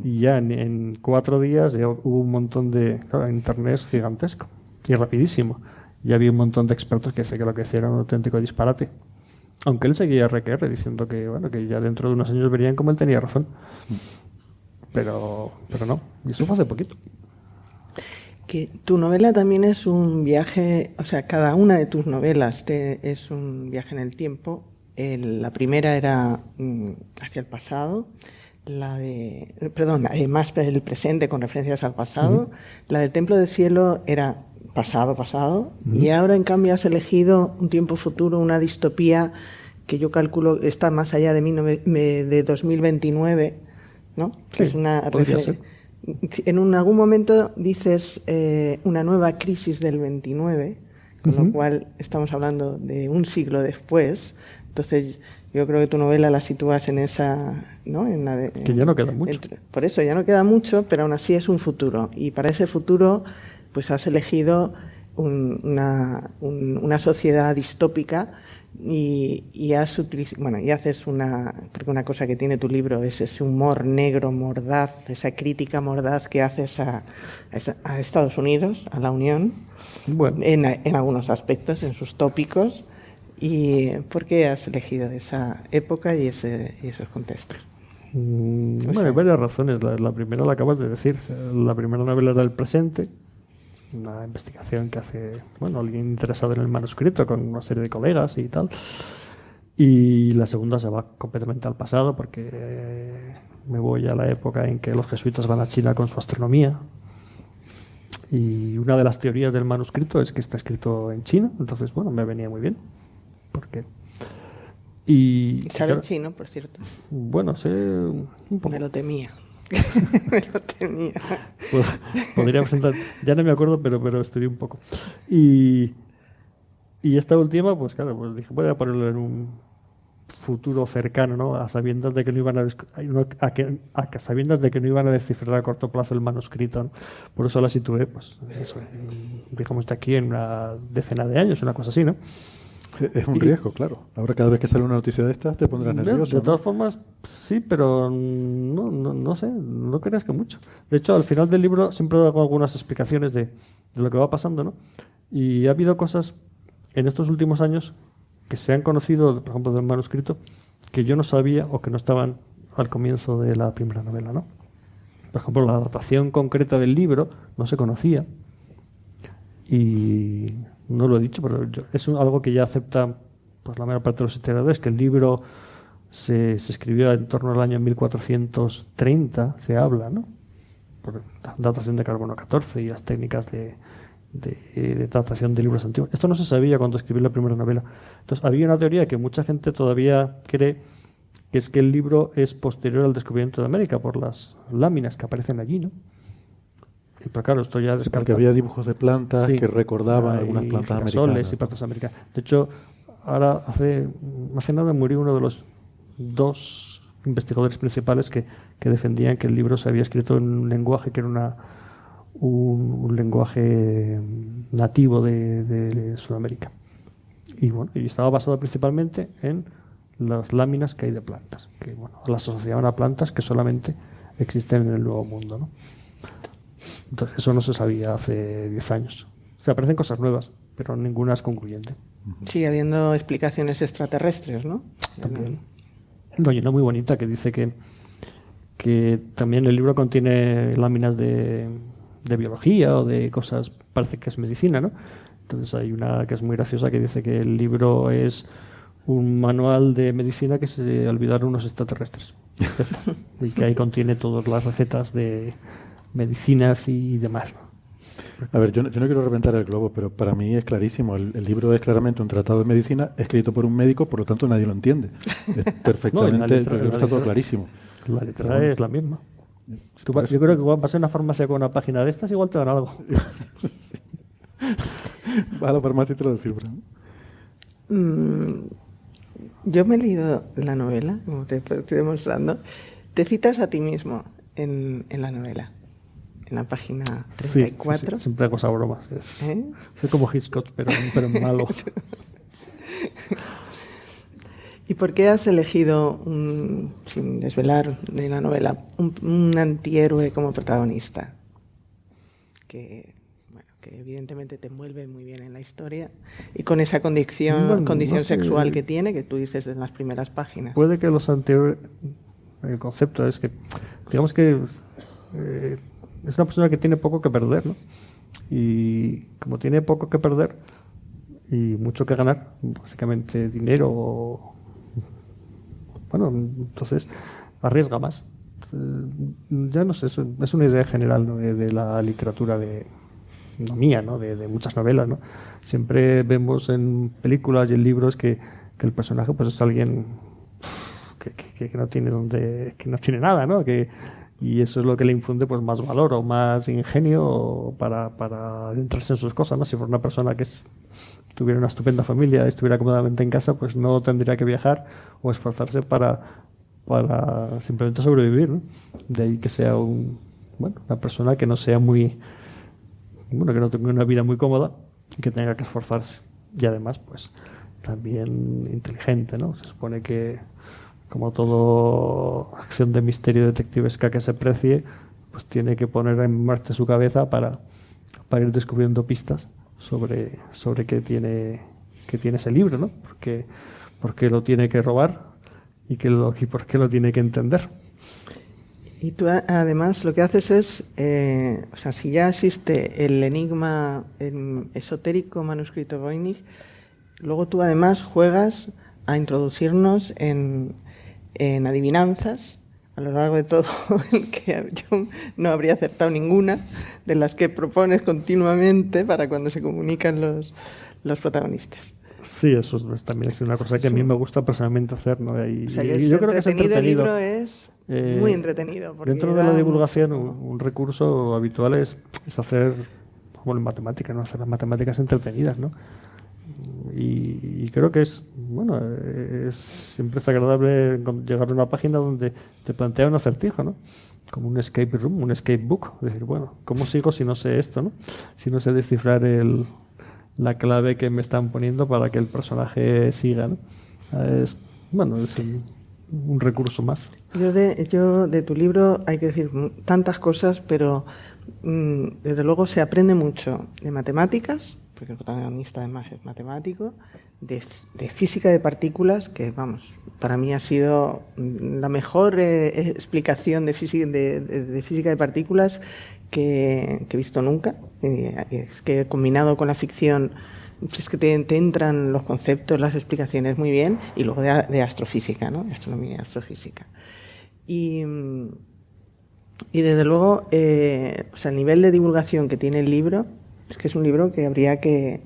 y ya en 4 días ya hubo un montón de... Claro, internet es gigantesco y rapidísimo. Ya había un montón de expertos que lo que hacían era un auténtico disparate. Aunque él seguía RQR diciendo que ya dentro de unos años verían como él tenía razón. Pero no, y eso fue hace poquito. Que tu novela también es un viaje, o sea, cada una de tus novelas es un viaje en el tiempo. La primera era hacia el pasado, más el presente con referencias al pasado. La del Templo del Cielo era pasado, y ahora en cambio has elegido un tiempo futuro, una distopía que yo calculo está más allá de 2029, ¿no? Sí, es una podría ser. En algún momento dices una nueva crisis del 29, con lo cual estamos hablando de un siglo después. Entonces yo creo que tu novela la sitúas en esa, ¿no? Que ya no queda mucho. Por eso ya no queda mucho, pero aún así es un futuro. Y para ese futuro pues has elegido una sociedad distópica y haces porque una cosa que tiene tu libro es ese humor negro, mordaz, esa crítica mordaz que haces a Estados Unidos, a la Unión, bueno, en algunos aspectos, en sus tópicos. ¿Y por qué has elegido esa época y esos contextos? Bueno, hay varias razones. La primera la acabas de decir. La primera novela era el presente, una investigación que hace alguien interesado en el manuscrito con una serie de colegas y tal. Y la segunda se va completamente al pasado porque me voy a la época en que los jesuitas van a China con su astronomía. Y una de las teorías del manuscrito es que está escrito en China. Entonces, me venía muy bien. Porque... ¿Sabes chino, por cierto? Sé un poco. Me lo temía. Me lo tenía. Pues, podría presentar, ya no me acuerdo, pero estudié un poco. Y esta última, pues claro, pues dije, voy a ponerlo en un futuro cercano, ¿no? A sabiendas de que no iban a sabiendas de que no iban a descifrar a corto plazo el manuscrito, ¿no? Por eso la situé, pues, eso, digamos, de aquí en una decena de años, una cosa así, ¿no? Es un riesgo, claro. Ahora cada vez que sale una noticia de estas te pondrás nervioso. De todas formas, sí, pero no sé, no creas que mucho. De hecho, al final del libro siempre hago algunas explicaciones de lo que va pasando, ¿no? Y ha habido cosas en estos últimos años que se han conocido, por ejemplo, del manuscrito, que yo no sabía o que no estaban al comienzo de la primera novela, ¿no? Por ejemplo, la datación concreta del libro no se conocía. Y no lo he dicho, pero es algo que ya acepta pues, la mayor parte de los historiadores, que el libro se escribió en torno al año 1430, se habla, ¿no? Por la datación de carbono 14 y las técnicas de datación de libros antiguos. Esto no se sabía cuando escribí la primera novela. Entonces, había una teoría que mucha gente todavía cree, que es que el libro es posterior al descubrimiento de América por las láminas que aparecen allí, ¿no? Pero claro, esto ya descarta. Porque había dibujos de plantas Sí, que recordaban algunas plantas americanas. Y plantas americanas. De hecho, ahora hace nada murió uno de los dos investigadores principales que defendían que el libro se había escrito en un lenguaje que era un lenguaje nativo de Sudamérica. Y bueno, y estaba basado principalmente en las láminas que hay de plantas, que bueno, las asociaban a plantas que solamente existen en el Nuevo Mundo, ¿no? Entonces, eso no se sabía hace 10 años. O sea, aparecen cosas nuevas, pero ninguna es concluyente. Sigue habiendo explicaciones extraterrestres, ¿no? También. Hay una muy bonita que dice que también el libro contiene láminas de biología o de cosas, parece que es medicina, ¿no? Entonces hay una que es muy graciosa que dice que el libro es un manual de medicina que se olvidaron unos extraterrestres. Y que ahí contiene todas las recetas de medicinas y demás, ¿no? A ver, yo no quiero reventar el globo, pero para mí es clarísimo. El libro es claramente un tratado de medicina escrito por un médico, por lo tanto nadie lo entiende. Es perfectamente, está todo clarísimo. La letra es la misma. Yo creo que vas a una farmacia con una página de estas, igual te dan algo. Sí. Va a la farmacia y te lo descifran. Yo me he leído la novela, como te estoy demostrando. Te citas a ti mismo en la novela. En la página 34. Sí, siempre hago esa broma. Soy como Hitchcock, pero malo. ¿Y por qué has elegido, sin desvelar de la novela, un antihéroe como protagonista? Que evidentemente te envuelve muy bien en la historia y con esa condición sexual que tiene, que tú dices en las primeras páginas. Puede que los antihéroes... El concepto es que, digamos que... es una persona que tiene poco que perder, ¿no? Y como tiene poco que perder y mucho que ganar, básicamente dinero, bueno, entonces arriesga más. Ya no sé, es una idea general, ¿no? de la literatura no mía, ¿no? De muchas novelas, ¿no? Siempre vemos en películas y en libros que el personaje pues es alguien que no tiene que no tiene nada, ¿no? Y eso es lo que le infunde pues más valor o más ingenio para adentrarse en sus cosas, ¿no? Si fuera una persona que tuviera una estupenda familia, estuviera cómodamente en casa, pues no tendría que viajar o esforzarse para simplemente sobrevivir, ¿no? De ahí que sea una persona que no sea que no tenga una vida muy cómoda y que tenga que esforzarse. Y además, pues también inteligente, ¿no? Se supone que como toda acción de misterio detectivesca que se precie, pues tiene que poner en marcha su cabeza para ir descubriendo pistas sobre qué tiene ese libro, ¿no? Por qué lo tiene que robar y por qué lo tiene que entender. Y tú además lo que haces es, si ya existe el enigma esotérico manuscrito Voynich, luego tú además juegas a introducirnos en adivinanzas a lo largo de todo el que yo no habría acertado ninguna de las que propones continuamente para cuando se comunican los protagonistas. Sí, eso también es una cosa que a mí me gusta personalmente hacer, ¿no? Y, o sea, que y yo creo que es entretenido. El libro es muy entretenido. Dentro de la divulgación, un recurso habitual es hacer, como en matemáticas, ¿no? Hacer las matemáticas entretenidas, ¿no? Y creo que siempre es agradable llegar a una página donde te plantea un acertijo, ¿no? Como un escape room, un escape book. Es decir, bueno, ¿cómo sigo si no sé esto, ¿no? Si no sé descifrar la clave que me están poniendo para que el personaje siga, ¿no? Es un recurso más. Yo de tu libro hay que decir tantas cosas, pero desde luego se aprende mucho de matemáticas, porque el protagonista además es matemático, de física de partículas, que vamos, para mí ha sido la mejor explicación de física de partículas que he visto nunca. Es que combinado con la ficción, es que te entran los conceptos, las explicaciones muy bien, y luego de astrofísica, ¿no? De astronomía y astrofísica. Y desde luego, el nivel de divulgación que tiene el libro es que es un libro que habría que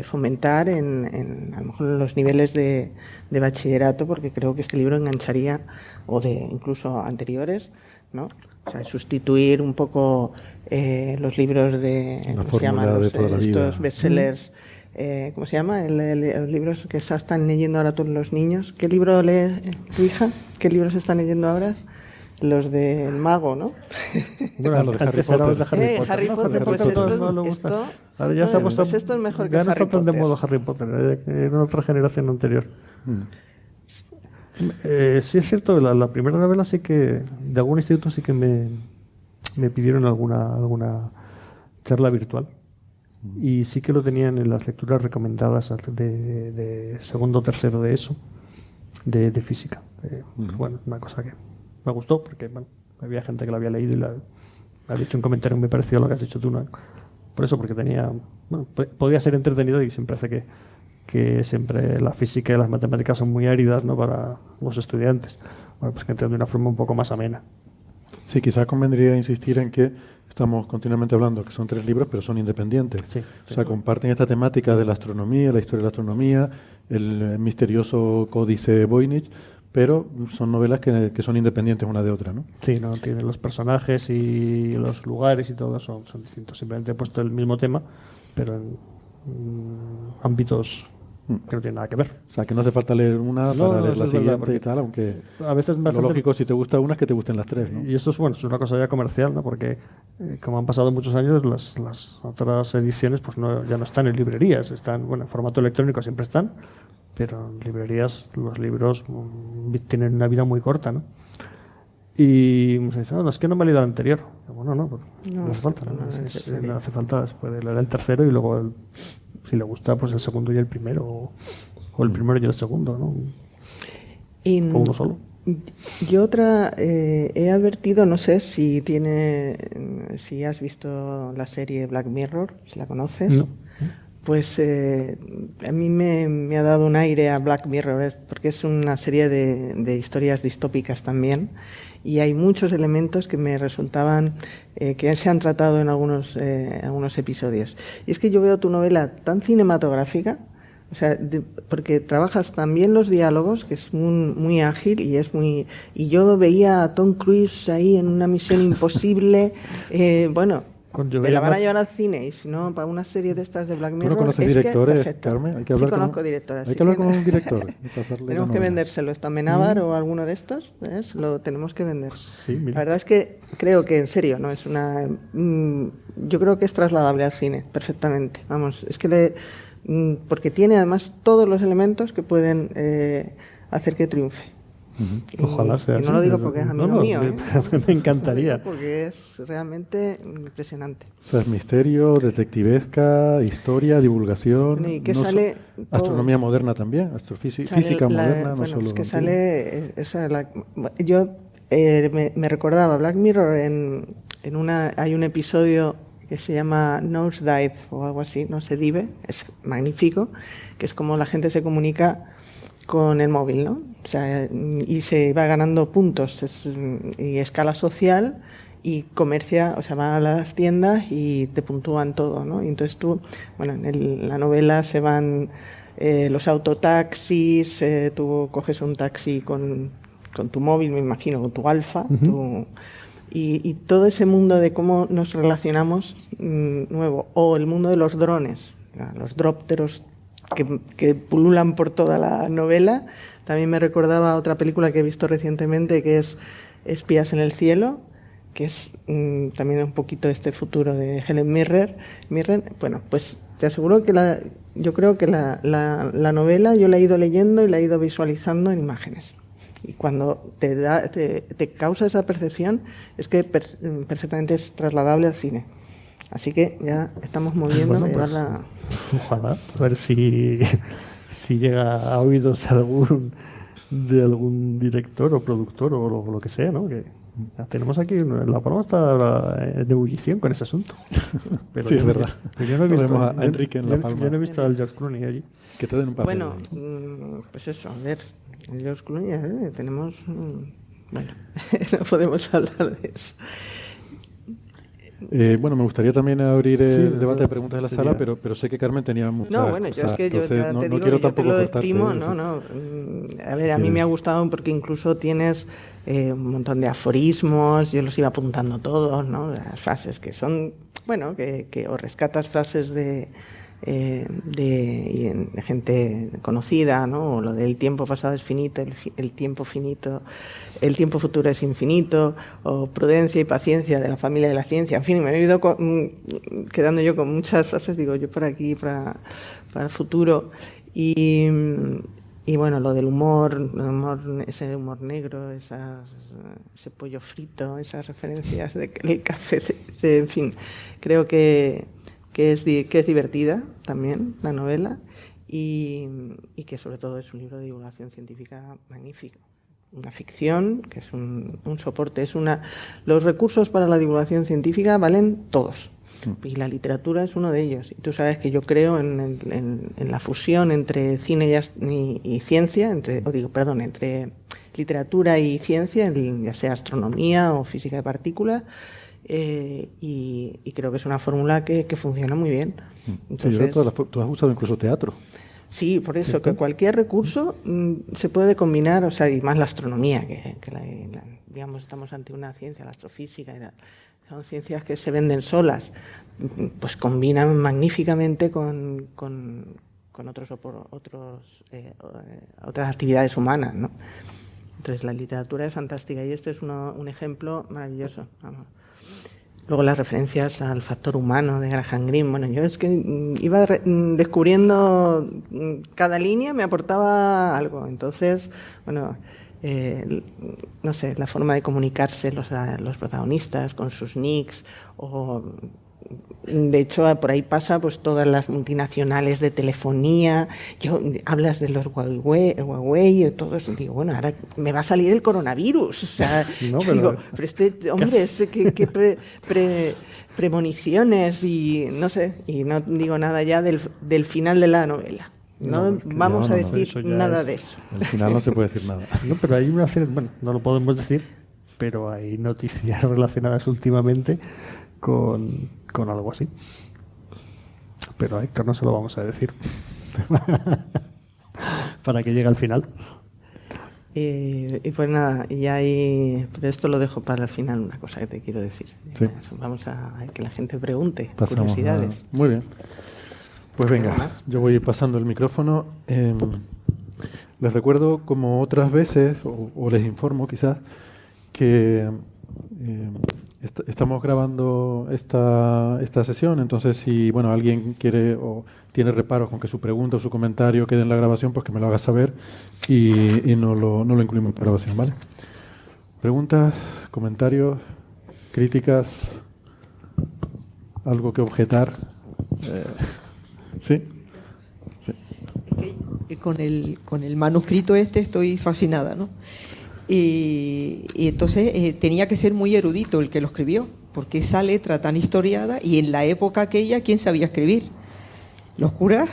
fomentar a lo mejor en los niveles de bachillerato, porque creo que este libro engancharía, o de incluso anteriores, ¿no? O sea, sustituir un poco los libros de, ¿cómo se llaman? Estos bestsellers. ¿Cómo se llama? Los libros que se están leyendo ahora todos los niños. ¿Qué libro lee tu hija? ¿Qué libros se están leyendo ahora? Los del mago, ¿no? Bueno, los de Harry Potter. Harry Potter, pues esto... Ahora ya se ha puesto, pues esto es mejor que ya no Harry está tan de Potter. modo Harry Potter, en otra generación anterior. Sí es cierto, la primera novela sí que, de algún instituto sí que me pidieron alguna charla virtual. Y sí que lo tenían en las lecturas recomendadas de segundo o tercero de eso, de física. Bueno, una cosa que me gustó porque había gente que lo había leído y le había hecho un comentario que me pareció lo que has dicho tú, ¿no? Por eso, porque podía ser entretenido, y siempre hace que siempre la física y las matemáticas son muy áridas, ¿no?, para los estudiantes. Bueno, pues que entren de una forma un poco más amena. Sí, quizás convendría insistir en que estamos continuamente hablando que son 3 libros, pero son independientes. Sí, o sea, comparten esta temática de la astronomía, la historia de la astronomía, el misterioso códice Voynich, pero son novelas que son independientes una de otra, ¿no? Sí, no tienen los personajes y los lugares y todo son distintos. Simplemente he puesto el mismo tema, pero en ámbitos que no tienen nada que ver. O sea, que no hace falta leer una para leer la siguiente y tal, aunque a veces lo lógico, si te gusta una, es que te gusten las 3, ¿no? Y eso es es una cosa ya comercial, ¿no? Porque como han pasado muchos años, las otras ediciones pues ya no están en librerías, están, en formato electrónico siempre están, pero en librerías los libros tienen una vida muy corta, ¿no? Y me dice, no, es que no me he leído el anterior. Bueno, no hace falta, no hace falta, se puede leer el tercero y luego, si le gusta, pues el segundo y el primero, o el primero y el segundo, ¿no? O uno solo. Yo he advertido, no sé si has visto la serie Black Mirror, si la conoces. No. Pues a mí me ha dado un aire a Black Mirror, porque es una serie de historias distópicas también, y hay muchos elementos que me resultaban que se han tratado en algunos episodios. Y es que yo veo tu novela tan cinematográfica, o sea, porque trabajas también los diálogos, que es muy ágil y yo veía a Tom Cruise ahí en una misión imposible, te la van a llevar al cine, y si no, para una serie de estas de Black Mirror. ¿Tú no conoces directores, Carmen? Hay que hablar conozco directores. Hay que hablar con un director. Tenemos que vendérselo. ¿Está Amenábar o alguno de estos? ¿Ves? Lo tenemos que vender. Sí, mira. La verdad es que creo que, en serio, no es una... yo creo que es trasladable al cine, perfectamente. Vamos, es que porque tiene además todos los elementos que pueden hacer que triunfe. Ojalá sea así. No lo digo porque es amigo mío. Me encantaría. Porque es realmente impresionante. O sea, es misterio, detectivesca, historia, divulgación. ¿Y qué sale? Astronomía moderna también, física moderna, no solo. Es que sale. Yo me recordaba Black Mirror hay un episodio que se llama Nosedive o algo así, Nosedive, es magnífico, que es como la gente se comunica con el móvil, ¿no? O sea, y se va ganando puntos y escala social, y comercia, o sea, va a las tiendas y te puntúan todo, ¿no? Y entonces tú, bueno, en la novela se van los autotaxis, tú coges un taxi con tu móvil, me imagino, con tu Alfa, y todo ese mundo de cómo nos relacionamos nuevo, o el mundo de los drones, los drópteros que pululan por toda la novela. También me recordaba otra película que he visto recientemente, que es Espías en el cielo, que es también un poquito este futuro de Helen Mirren. Bueno, pues te aseguro que yo creo que la novela yo la he ido leyendo y la he ido visualizando en imágenes. Y cuando te causa esa percepción, es que perfectamente es trasladable al cine. Así que ya estamos moviendo a llevarla. Ojalá, a ver si llega a oídos de algún director o productor o lo que sea, ¿no? Que tenemos aquí, la paloma está en ebullición con ese asunto. Pero sí, es verdad. Yo no he visto a Enrique en La Palma. Yo no he visto al George Clooney allí. Que te den un papel. Bueno, pues eso, a ver, el George Clooney, tenemos... bueno, no podemos hablar de eso. Bueno, me gustaría también abrir el debate de preguntas de la sala, pero sé que Carmen tenía muchas No, bueno, yo es que yo ya te digo, yo te lo exprimo, no. A ver, a mí me ha gustado porque incluso tienes un montón de aforismos, yo los iba apuntando todos, ¿no? Las frases que son, bueno, que o rescatas frases de gente conocida, ¿no? O lo del tiempo pasado es finito, el tiempo finito, el tiempo futuro es infinito, o prudencia y paciencia de la familia de la ciencia. En fin, me he ido quedando yo con muchas frases, digo yo por aquí para el futuro. Y bueno, lo del humor, ese humor negro, ese pollo frito, esas referencias del café, en fin, creo que es divertida también la novela y que sobre todo es un libro de divulgación científica magnífico. Una ficción que es un soporte. Los recursos para la divulgación científica valen todos y la literatura es uno de ellos. Y tú sabes que yo creo en la fusión entre cine y ciencia, entre literatura y ciencia, ya sea astronomía o física de partículas. Y creo que es una fórmula que funciona muy bien. Entonces, tú has usado incluso teatro. Sí, por eso, que cualquier recurso se puede combinar, o sea, y más la astronomía, digamos, estamos ante una ciencia, la astrofísica, son ciencias que se venden solas, pues combinan magníficamente con otras actividades humanas, ¿no? Entonces, la literatura es fantástica y este es un ejemplo maravilloso, vamos. Luego las referencias al factor humano de Graham Greene. Bueno, yo es que iba descubriendo cada línea, me aportaba algo. Entonces, bueno, no sé, la forma de comunicarse los protagonistas con sus nicks o... De hecho, por ahí pasa pues todas las multinacionales de telefonía. Hablas de los Huawei y todo eso. Digo, bueno, ahora me va a salir el coronavirus. O sea, no, pero este hombre, qué premoniciones y no sé. Y no digo nada ya del final de la novela. No vamos a decir nada de eso. Al final no se puede decir nada. No, pero hay una serie, bueno, no lo podemos decir, pero hay noticias relacionadas últimamente con algo así. Pero a Héctor no se lo vamos a decir. Para que llegue al final. Y pues nada, pero esto lo dejo para el final, una cosa que te quiero decir. Sí. Vamos a que la gente pregunte. Pasamos curiosidades. Muy bien. Pues venga, yo voy pasando el micrófono. Les recuerdo, como otras veces, o les informo quizás, que estamos grabando esta sesión, entonces si alguien quiere o tiene reparos con que su pregunta o su comentario quede en la grabación, pues que me lo haga saber y no lo incluimos en la grabación, ¿vale? ¿Preguntas, comentarios, críticas? ¿Algo que objetar? ¿Sí? Con el manuscrito estoy fascinada, ¿no? Y entonces tenía que ser muy erudito el que lo escribió, porque esa letra tan historiada, y en la época aquella, ¿quién sabía escribir? Los curas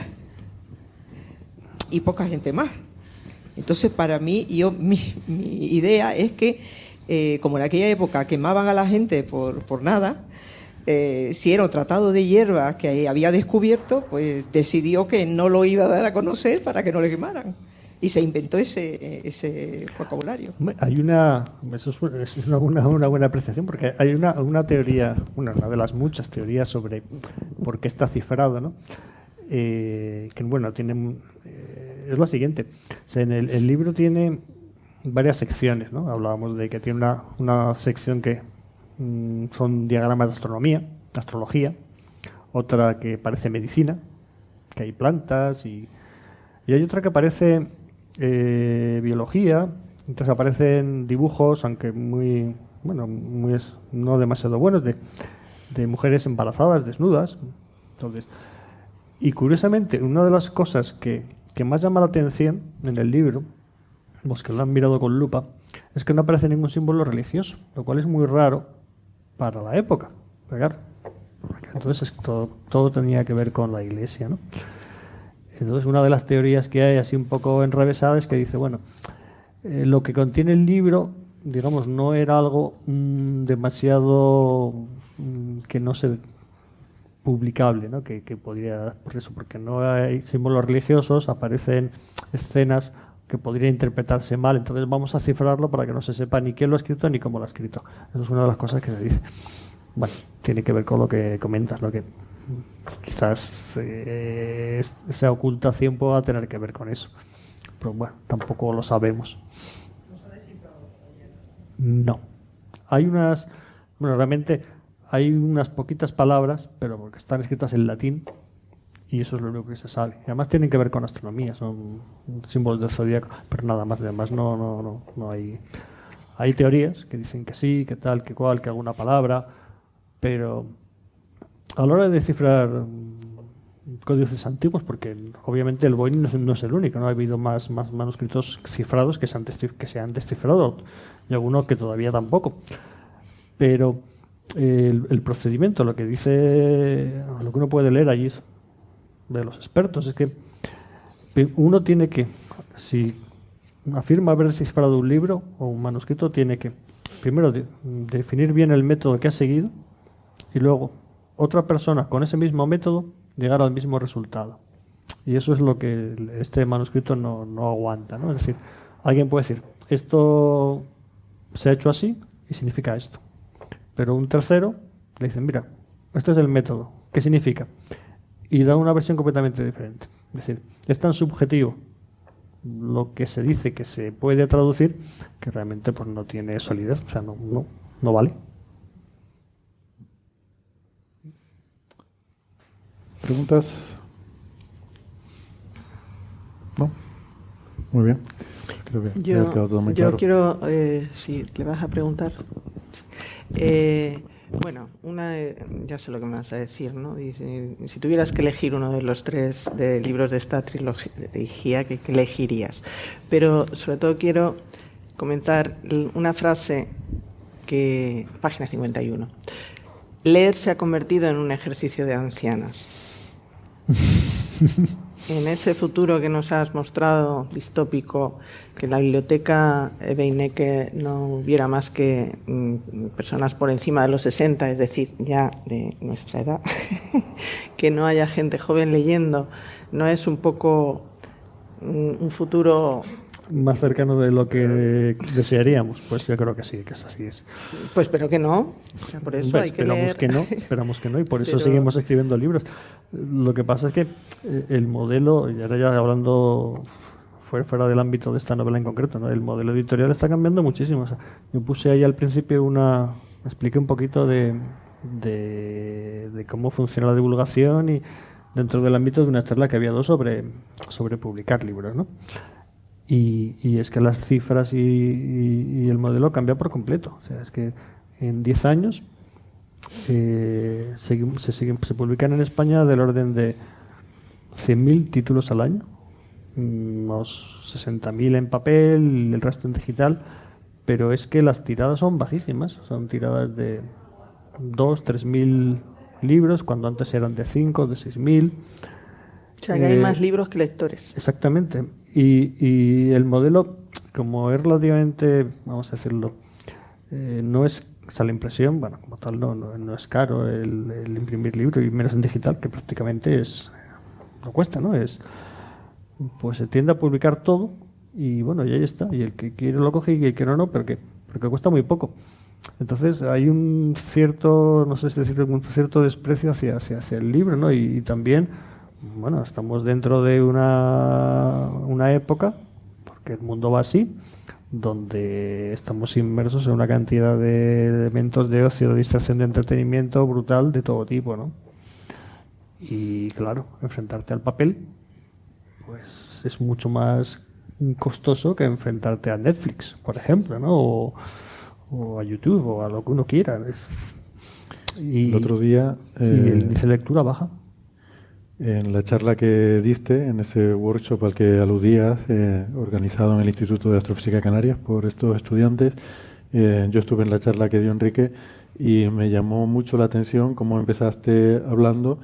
y poca gente más. Entonces, para mí, mi idea es que como en aquella época quemaban a la gente por nada, si era un tratado de hierba que había descubierto, pues decidió que no lo iba a dar a conocer para que no le quemaran. Y se inventó ese vocabulario. Hay eso es una buena apreciación, porque hay una teoría, una de las muchas teorías sobre por qué está cifrado, ¿no? Que bueno, es lo siguiente. O sea, el libro tiene varias secciones, ¿no? Hablábamos de que tiene una sección que son diagramas de astronomía, astrología, otra que parece medicina, que hay plantas, y hay otra que parece biología. Entonces aparecen dibujos, aunque no demasiado buenos, de mujeres embarazadas, desnudas. Entonces, y curiosamente, una de las cosas que más llama la atención en el libro, los que lo han mirado con lupa, es que no aparece ningún símbolo religioso, lo cual es muy raro para la época. Claro, entonces todo tenía que ver con la Iglesia, ¿no? Entonces, una de las teorías que hay así un poco enrevesada es que dice, bueno, lo que contiene el libro, digamos, no era algo demasiado que no se publicable, ¿no? Que podría, por eso, porque no hay símbolos religiosos, aparecen escenas que podrían interpretarse mal, entonces vamos a cifrarlo para que no se sepa ni quién lo ha escrito ni cómo lo ha escrito. Eso es una de las cosas que se dice. Bueno, tiene que ver con lo que comentas, lo que quizás esa ocultación pueda tener que ver con eso, pero bueno, tampoco lo sabemos. No, realmente hay unas poquitas palabras, pero porque están escritas en latín, y eso es lo único que se sabe. Y además tienen que ver con astronomía, son símbolos del zodiaco, pero nada más. Además no hay teorías que dicen que sí, que tal, que cual, que alguna palabra, pero a la hora de descifrar códices antiguos, porque obviamente el Voynich no es el único, no ha habido más manuscritos cifrados que se han descifrado, y algunos que todavía tampoco. Pero el procedimiento, lo que uno puede leer allí de los expertos, es que uno tiene que, si afirma haber descifrado un libro o un manuscrito, tiene que primero definir bien el método que ha seguido, y luego otra persona con ese mismo método llegar al mismo resultado. Y eso es lo que este manuscrito no aguanta, ¿no? Es decir, alguien puede decir, esto se ha hecho así y significa esto. Pero un tercero le dice, mira, este es el método, ¿qué significa? Y da una versión completamente diferente. Es decir, es tan subjetivo lo que se dice que se puede traducir que realmente pues no tiene solidez, o sea, no vale. ¿Preguntas? ¿No? Muy bien. Creo que yo todo muy claro. quiero, si le vas a preguntar, bueno, ya sé lo que me vas a decir, ¿no? Dice, si tuvieras que elegir uno de los 3 libros de esta trilogía, ¿qué elegirías? Pero sobre todo quiero comentar una frase página 51. Leer se ha convertido en un ejercicio de ancianas. En ese futuro que nos has mostrado, distópico, que en la biblioteca Beinecke no hubiera más que personas por encima de los 60, es decir, ya de nuestra edad, que no haya gente joven leyendo, ¿no es un poco un futuro más cercano de lo que desearíamos? Pues yo creo que sí, que es así. Pues pero que no, o sea, por eso hay que leer. Esperamos que no, y por eso seguimos escribiendo libros. Lo que pasa es que el modelo, y ahora ya hablando fuera del ámbito de esta novela en concreto, ¿no? El modelo editorial está cambiando muchísimo. O sea, yo puse ahí al principio expliqué un poquito de cómo funciona la divulgación, y dentro del ámbito de una charla que había dado sobre publicar libros, ¿no? Y es que las cifras y el modelo cambia por completo. O sea, es que en 10 años se publican en España del orden de 100.000 títulos al año, unos 60.000 en papel, el resto en digital, pero es que las tiradas son bajísimas, son tiradas de 2.000-3.000 libros, cuando antes eran de 5, de 6.000. O sea, que hay más libros que lectores. Exactamente. Y el modelo, como es relativamente, vamos a decirlo, no es, o sea, la impresión, bueno, como tal no es caro el imprimir libro, y menos en digital, que prácticamente no cuesta, ¿no? Pues se tiende a publicar todo y bueno, y ahí está. Y el que quiere lo coge y el que no, pero que cuesta muy poco. Entonces hay un cierto, no sé si decirlo, un cierto desprecio hacia el libro, ¿no? Y también, bueno, estamos dentro de una época, porque el mundo va así, donde estamos inmersos en una cantidad de elementos de ocio, de distracción, de entretenimiento brutal de todo tipo, ¿no? Y claro, enfrentarte al papel pues es mucho más costoso que enfrentarte a Netflix, por ejemplo, ¿no? O a YouTube o a lo que uno quiera. Y el otro día, el índice de lectura baja. En la charla que diste, en ese workshop al que aludías, organizado en el Instituto de Astrofísica de Canarias por estos estudiantes, yo estuve en la charla que dio Enrique y me llamó mucho la atención cómo empezaste hablando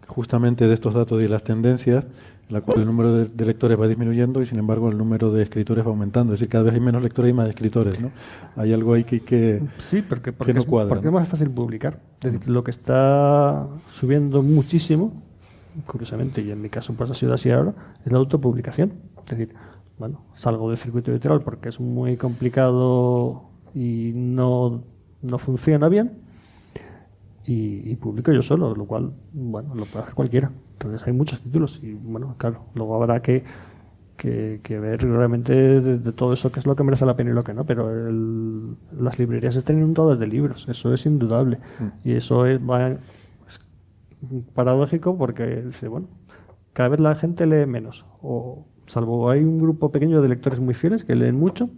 justamente de estos datos y las tendencias, en la cual el número de lectores va disminuyendo y sin embargo el número de escritores va aumentando. Es decir, cada vez hay menos lectores y más escritores, ¿no? Hay algo ahí que sí, porque no cuadra, porque ¿no? es más fácil publicar. Es decir, lo que está subiendo muchísimo, curiosamente, y en mi caso pues ha sido así ahora, es la autopublicación. Es decir, bueno, salgo del circuito editorial porque es muy complicado y no funciona bien, y publico yo solo, lo cual, bueno, lo puede hacer cualquiera. Entonces hay muchos títulos y, bueno, claro, luego habrá que ver realmente de todo eso qué es lo que merece la pena y lo que no, pero las librerías están inundadas de libros, eso es indudable. Y eso es paradójico porque, bueno, cada vez la gente lee menos, o salvo hay un grupo pequeño de lectores muy fieles que leen mucho,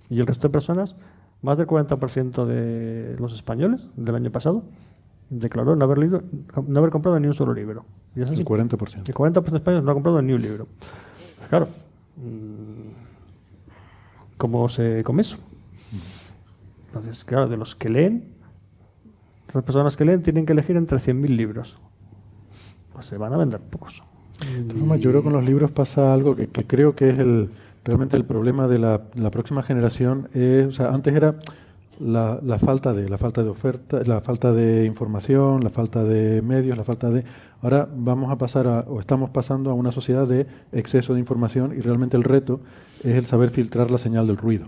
y el resto de personas, más del 40% de los españoles del año pasado declaró no haber comprado ni un solo libro. ¿Y es así? El 40%. El 40% de españoles no ha comprado ni un libro. Claro, ¿cómo se come eso? Entonces, claro, de los que leen, las personas que leen tienen que elegir entre 100.000 libros. Pues se van a vender pocos. Yo creo que con los libros pasa algo que creo que es realmente el problema de la próxima generación. O sea, antes era la falta de oferta, la falta de información, la falta de medios, ahora vamos a pasar o estamos pasando a una sociedad de exceso de información, y realmente el reto es el saber filtrar la señal del ruido.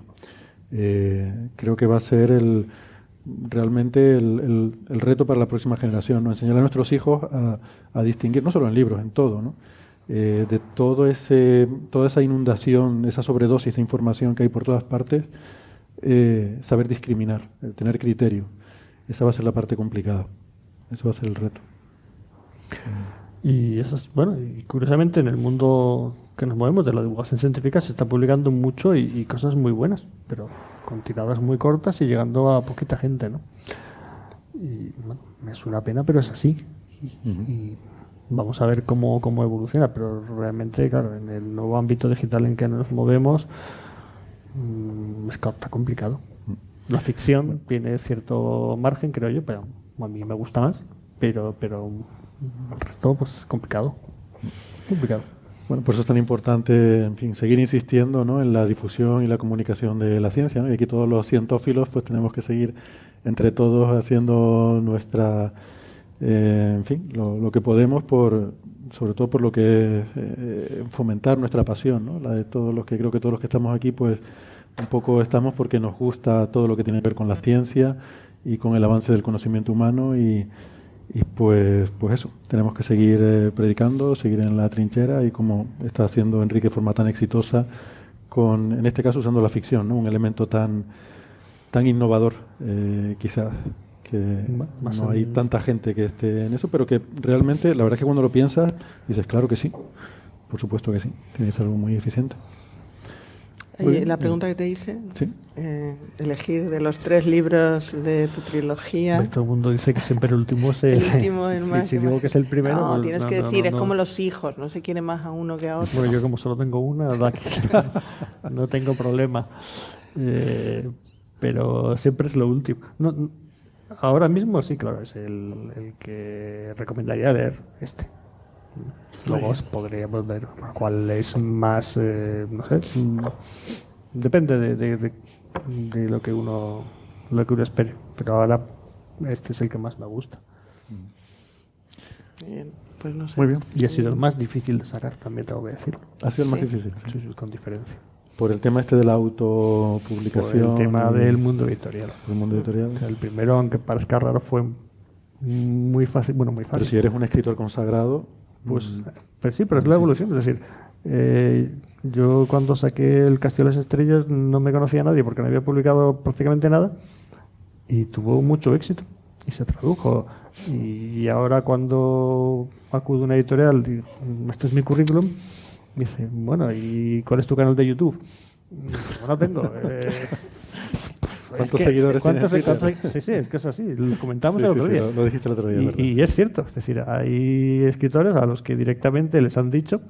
Creo que va a ser realmente el reto para la próxima generación, ¿no? Enseñar a nuestros hijos a distinguir, no solo en libros, en todo, ¿no? De toda esa inundación, esa sobredosis de información que hay por todas partes. Saber discriminar, tener criterio. Esa va a ser la parte complicada. Eso va a ser el reto. Y eso es, bueno, y curiosamente en el mundo que nos movemos de la divulgación científica se está publicando mucho y cosas muy buenas, pero con tiradas muy cortas y llegando a poquita gente, ¿no? Y bueno, es una pena, pero es así. Y vamos a ver cómo evoluciona, pero realmente, claro, en el nuevo ámbito digital en que nos movemos, está complicado. La ficción tiene cierto margen, creo yo, pero a mí me gusta más, pero el resto pues es complicado. Bueno, por eso es tan importante, en fin, seguir insistiendo, ¿no?, en la difusión y la comunicación de la ciencia, ¿no? Y aquí todos los cientófilos pues tenemos que seguir entre todos haciendo nuestra, en fin, lo que podemos sobre todo por lo que es fomentar nuestra pasión, ¿no? La de todos los que, creo que todos los que estamos aquí pues un poco estamos porque nos gusta todo lo que tiene que ver con la ciencia y con el avance del conocimiento humano, y pues eso, tenemos que seguir predicando, seguir en la trinchera, y como está haciendo Enrique de forma tan exitosa, en este caso usando la ficción, ¿no? Un elemento tan innovador, quizás, que no hay tanta gente que esté en eso, pero que realmente, la verdad es que cuando lo piensas, dices, claro que sí, por supuesto que sí, tiene que ser algo muy eficiente. La pregunta que te hice, ¿sí? Elegir de los 3 libros de tu trilogía. Todo el mundo dice que siempre el último es el último, el más. Si digo que es el primero, no, pues, tienes que decir, es como los hijos, no se quiere más a uno que a otro. Bueno, yo como solo tengo una, no tengo problema. Pero siempre es lo último. Ahora mismo sí, claro, es el que recomendaría leer este. Luego podríamos ver cuál es más, no sé, depende de lo que uno lo que uno espere. Pero ahora este es el que más me gusta. Bien, pues no sé. Muy bien. Y ha sido el más difícil de sacar, también tengo que decirlo. Ha sido el más Sí. difícil. Sí, sí, con diferencia. Por el tema este de la Por autopublicación. el tema y del mundo editorial. del mundo editorial. O sea, el primero, aunque parezca raro, fue muy fácil. Bueno, muy Pero fácil. si eres un escritor consagrado, Pues sí, pero es la evolución. Es decir, yo cuando saqué El Castillo de las Estrellas no me conocía a nadie porque no había publicado prácticamente nada y tuvo mucho éxito y se tradujo. Y ahora cuando acudo a una editorial, digo, este es mi currículum, me dice, bueno, ¿y cuál es tu canal de YouTube? No tengo. ¿Cuántos seguidores tienes en Twitter? Sí, sí, es que es así. Lo comentamos sí, el sí, otro sí, día. lo dijiste el otro día. ¿verdad? Y es cierto, es decir, hay escritores a los que directamente les han dicho,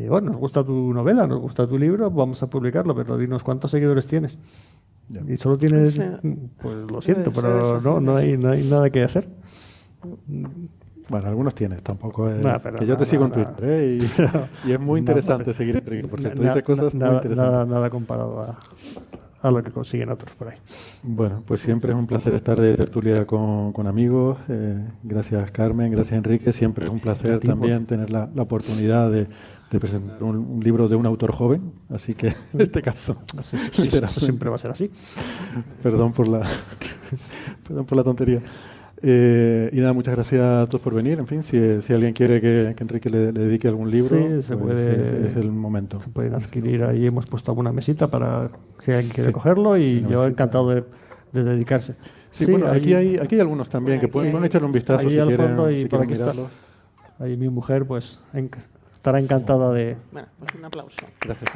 bueno, nos gusta tu novela, nos gusta tu libro, vamos a publicarlo, pero dinos cuántos seguidores tienes. Ya. Y solo tienes, Sí. pues lo siento, Puede ser pero eso, no hay nada que hacer. Bueno, algunos tienes, tampoco es... Nah, pero que yo no, te sigo en no, Twitter, ¿eh? Y es muy interesante seguir a Enrique, por cierto. Dice cosas muy interesantes. Nada comparado a lo que consiguen otros por ahí. Bueno, pues siempre es un placer estar de tertulia con amigos. Gracias, Carmen. Gracias, Enrique. Siempre es un placer también tener la oportunidad de presentar un libro de un autor joven. Así que, en este caso, Eso siempre va a ser así. perdón por la tontería. Y nada, muchas gracias a todos por venir. En fin, si alguien quiere que Enrique le dedique algún libro, Sí, se pues puede- es el momento. Se pueden adquirir ahí, hemos puesto alguna mesita para si alguien quiere Sí, cogerlo y una yo mesita. encantado de dedicarse. Sí, bueno, aquí hay algunos también que pueden echarle un vistazo ahí si al quieren, fondo y si por quieren aquí está. mirarlos. Ahí mi mujer pues estará encantada de... Bueno, pues un aplauso. Gracias.